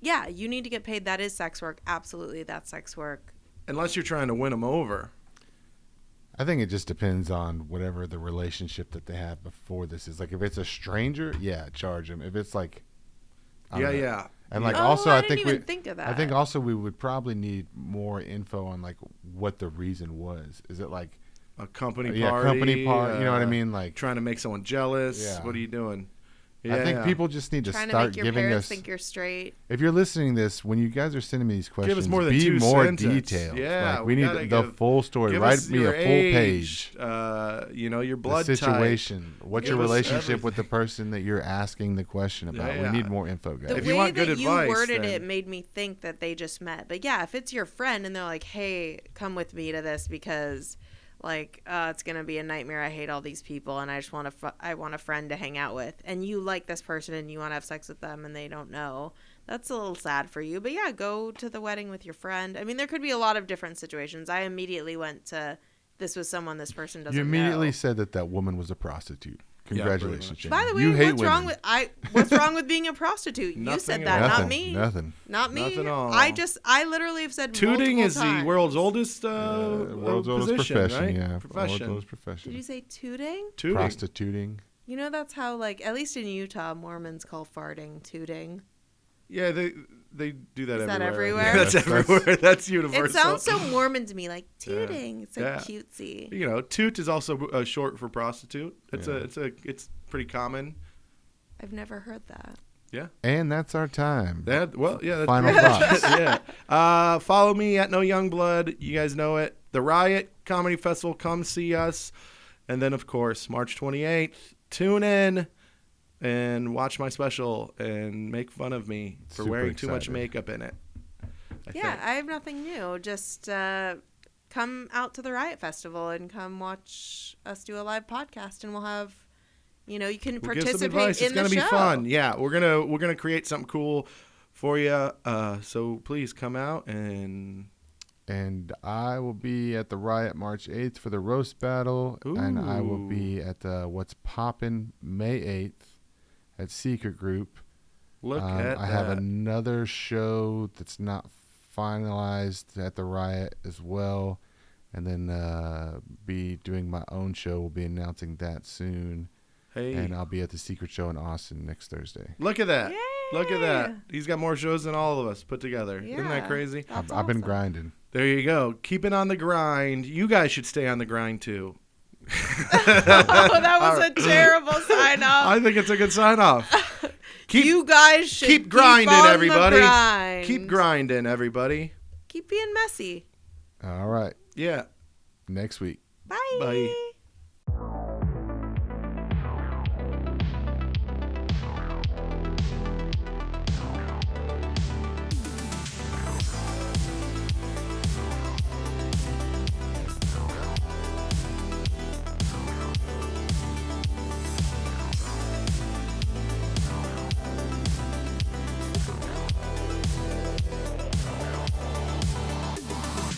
Yeah, you need to get paid. That is sex work. Absolutely, that's sex work. Unless you're trying to win them over. I think it just depends on whatever the relationship that they have before this is. Like if it's a stranger, yeah, charge them. If it's like I don't know. Yeah. And like Oh, also I I didn't think even we think of I think that. also we would probably need more info on like what the reason was. Is it like A company party. yeah, company part, you know what I mean? Like Trying to make someone jealous. Yeah. What are you doing? I think people just need to Trying to start make your giving parents us think you're straight. if you're listening to this, when you guys are sending me these questions, Give us more than be two more sentences. detailed. Yeah, like, we we gotta need the give- full story. Give Write us me a your full age, page. Your blood The type. situation. What's your Give us relationship with the everything. person that you're asking the question about? Yeah. We need more info, guys. The If you way want that good you advice, worded then- it made me think that they just met. But yeah, if it's your friend and they're like, "Hey, come with me to this because, like, it's gonna be a nightmare. I hate all these people, and I just want I want a friend to hang out with." And you like this person and you want to have sex with them, and they don't know. That's a little sad for you. But yeah, go to the wedding with your friend. I mean, there could be a lot of different situations. I immediately went to this was someone this person doesn't You immediately know. said that woman was a prostitute. pretty Congratulations, much. Jamie. By the way, you hate what's wrong women. with what's wrong with being a prostitute? You Nothing said at that, all. not Nothing. me. Nothing. Not me. Nothing at all. I literally have said Tooting multiple is times. the world's oldest World's oldest position, profession. right? Yeah, world's Profession. oldest profession. Did you say tooting? Tooting. Prostituting. You know that's how, like, at least in Utah, Mormons call farting tooting. Yeah, they do that Is that everywhere. everywhere? That's everywhere. That's universal. It sounds so Mormon to me, like Yeah. tooting. It's Yeah. like cutesy. You know, toot is also short for prostitute. It's Yeah. it's pretty common. I've never heard that. And that's our time. That's Final thoughts. yeah. Follow me at No Youngblood. You guys know it. The Riot Comedy Festival. Come see us. And then, of course, March 28th. Tune in and watch my special and make fun of me for Super wearing too much excited. makeup in it. I Yeah, think. I have nothing new. Just come out to the Riot Festival and come watch us do a live podcast, and we'll have, you know, you can We'll give some participate advice. in It's gonna the be show. fun. Yeah, we're gonna create something cool for you. So please come out and And I will be at the Riot March 8th for the roast battle. And I will Ooh. be at the What's Poppin' May 8th at Secret Group. look at I have that. another show that's not finalized at the Riot as well. And then be doing my own show. We'll be announcing that soon. Hey, And I'll be at the Secret Show in Austin next Thursday. look at that. Look at that. Yay. He's got more shows than all of us put together. Isn't that Yeah. crazy? That's I've been awesome. grinding. There you go. Keep it on the grind. You guys should stay on the grind too. Oh, that was a terrible sign off. I think it's a good sign off. Keep You guys should keep grinding, on the everybody. grind. keep grinding, everybody. Keep being messy. All right. Yeah. Next week. Bye. Bye.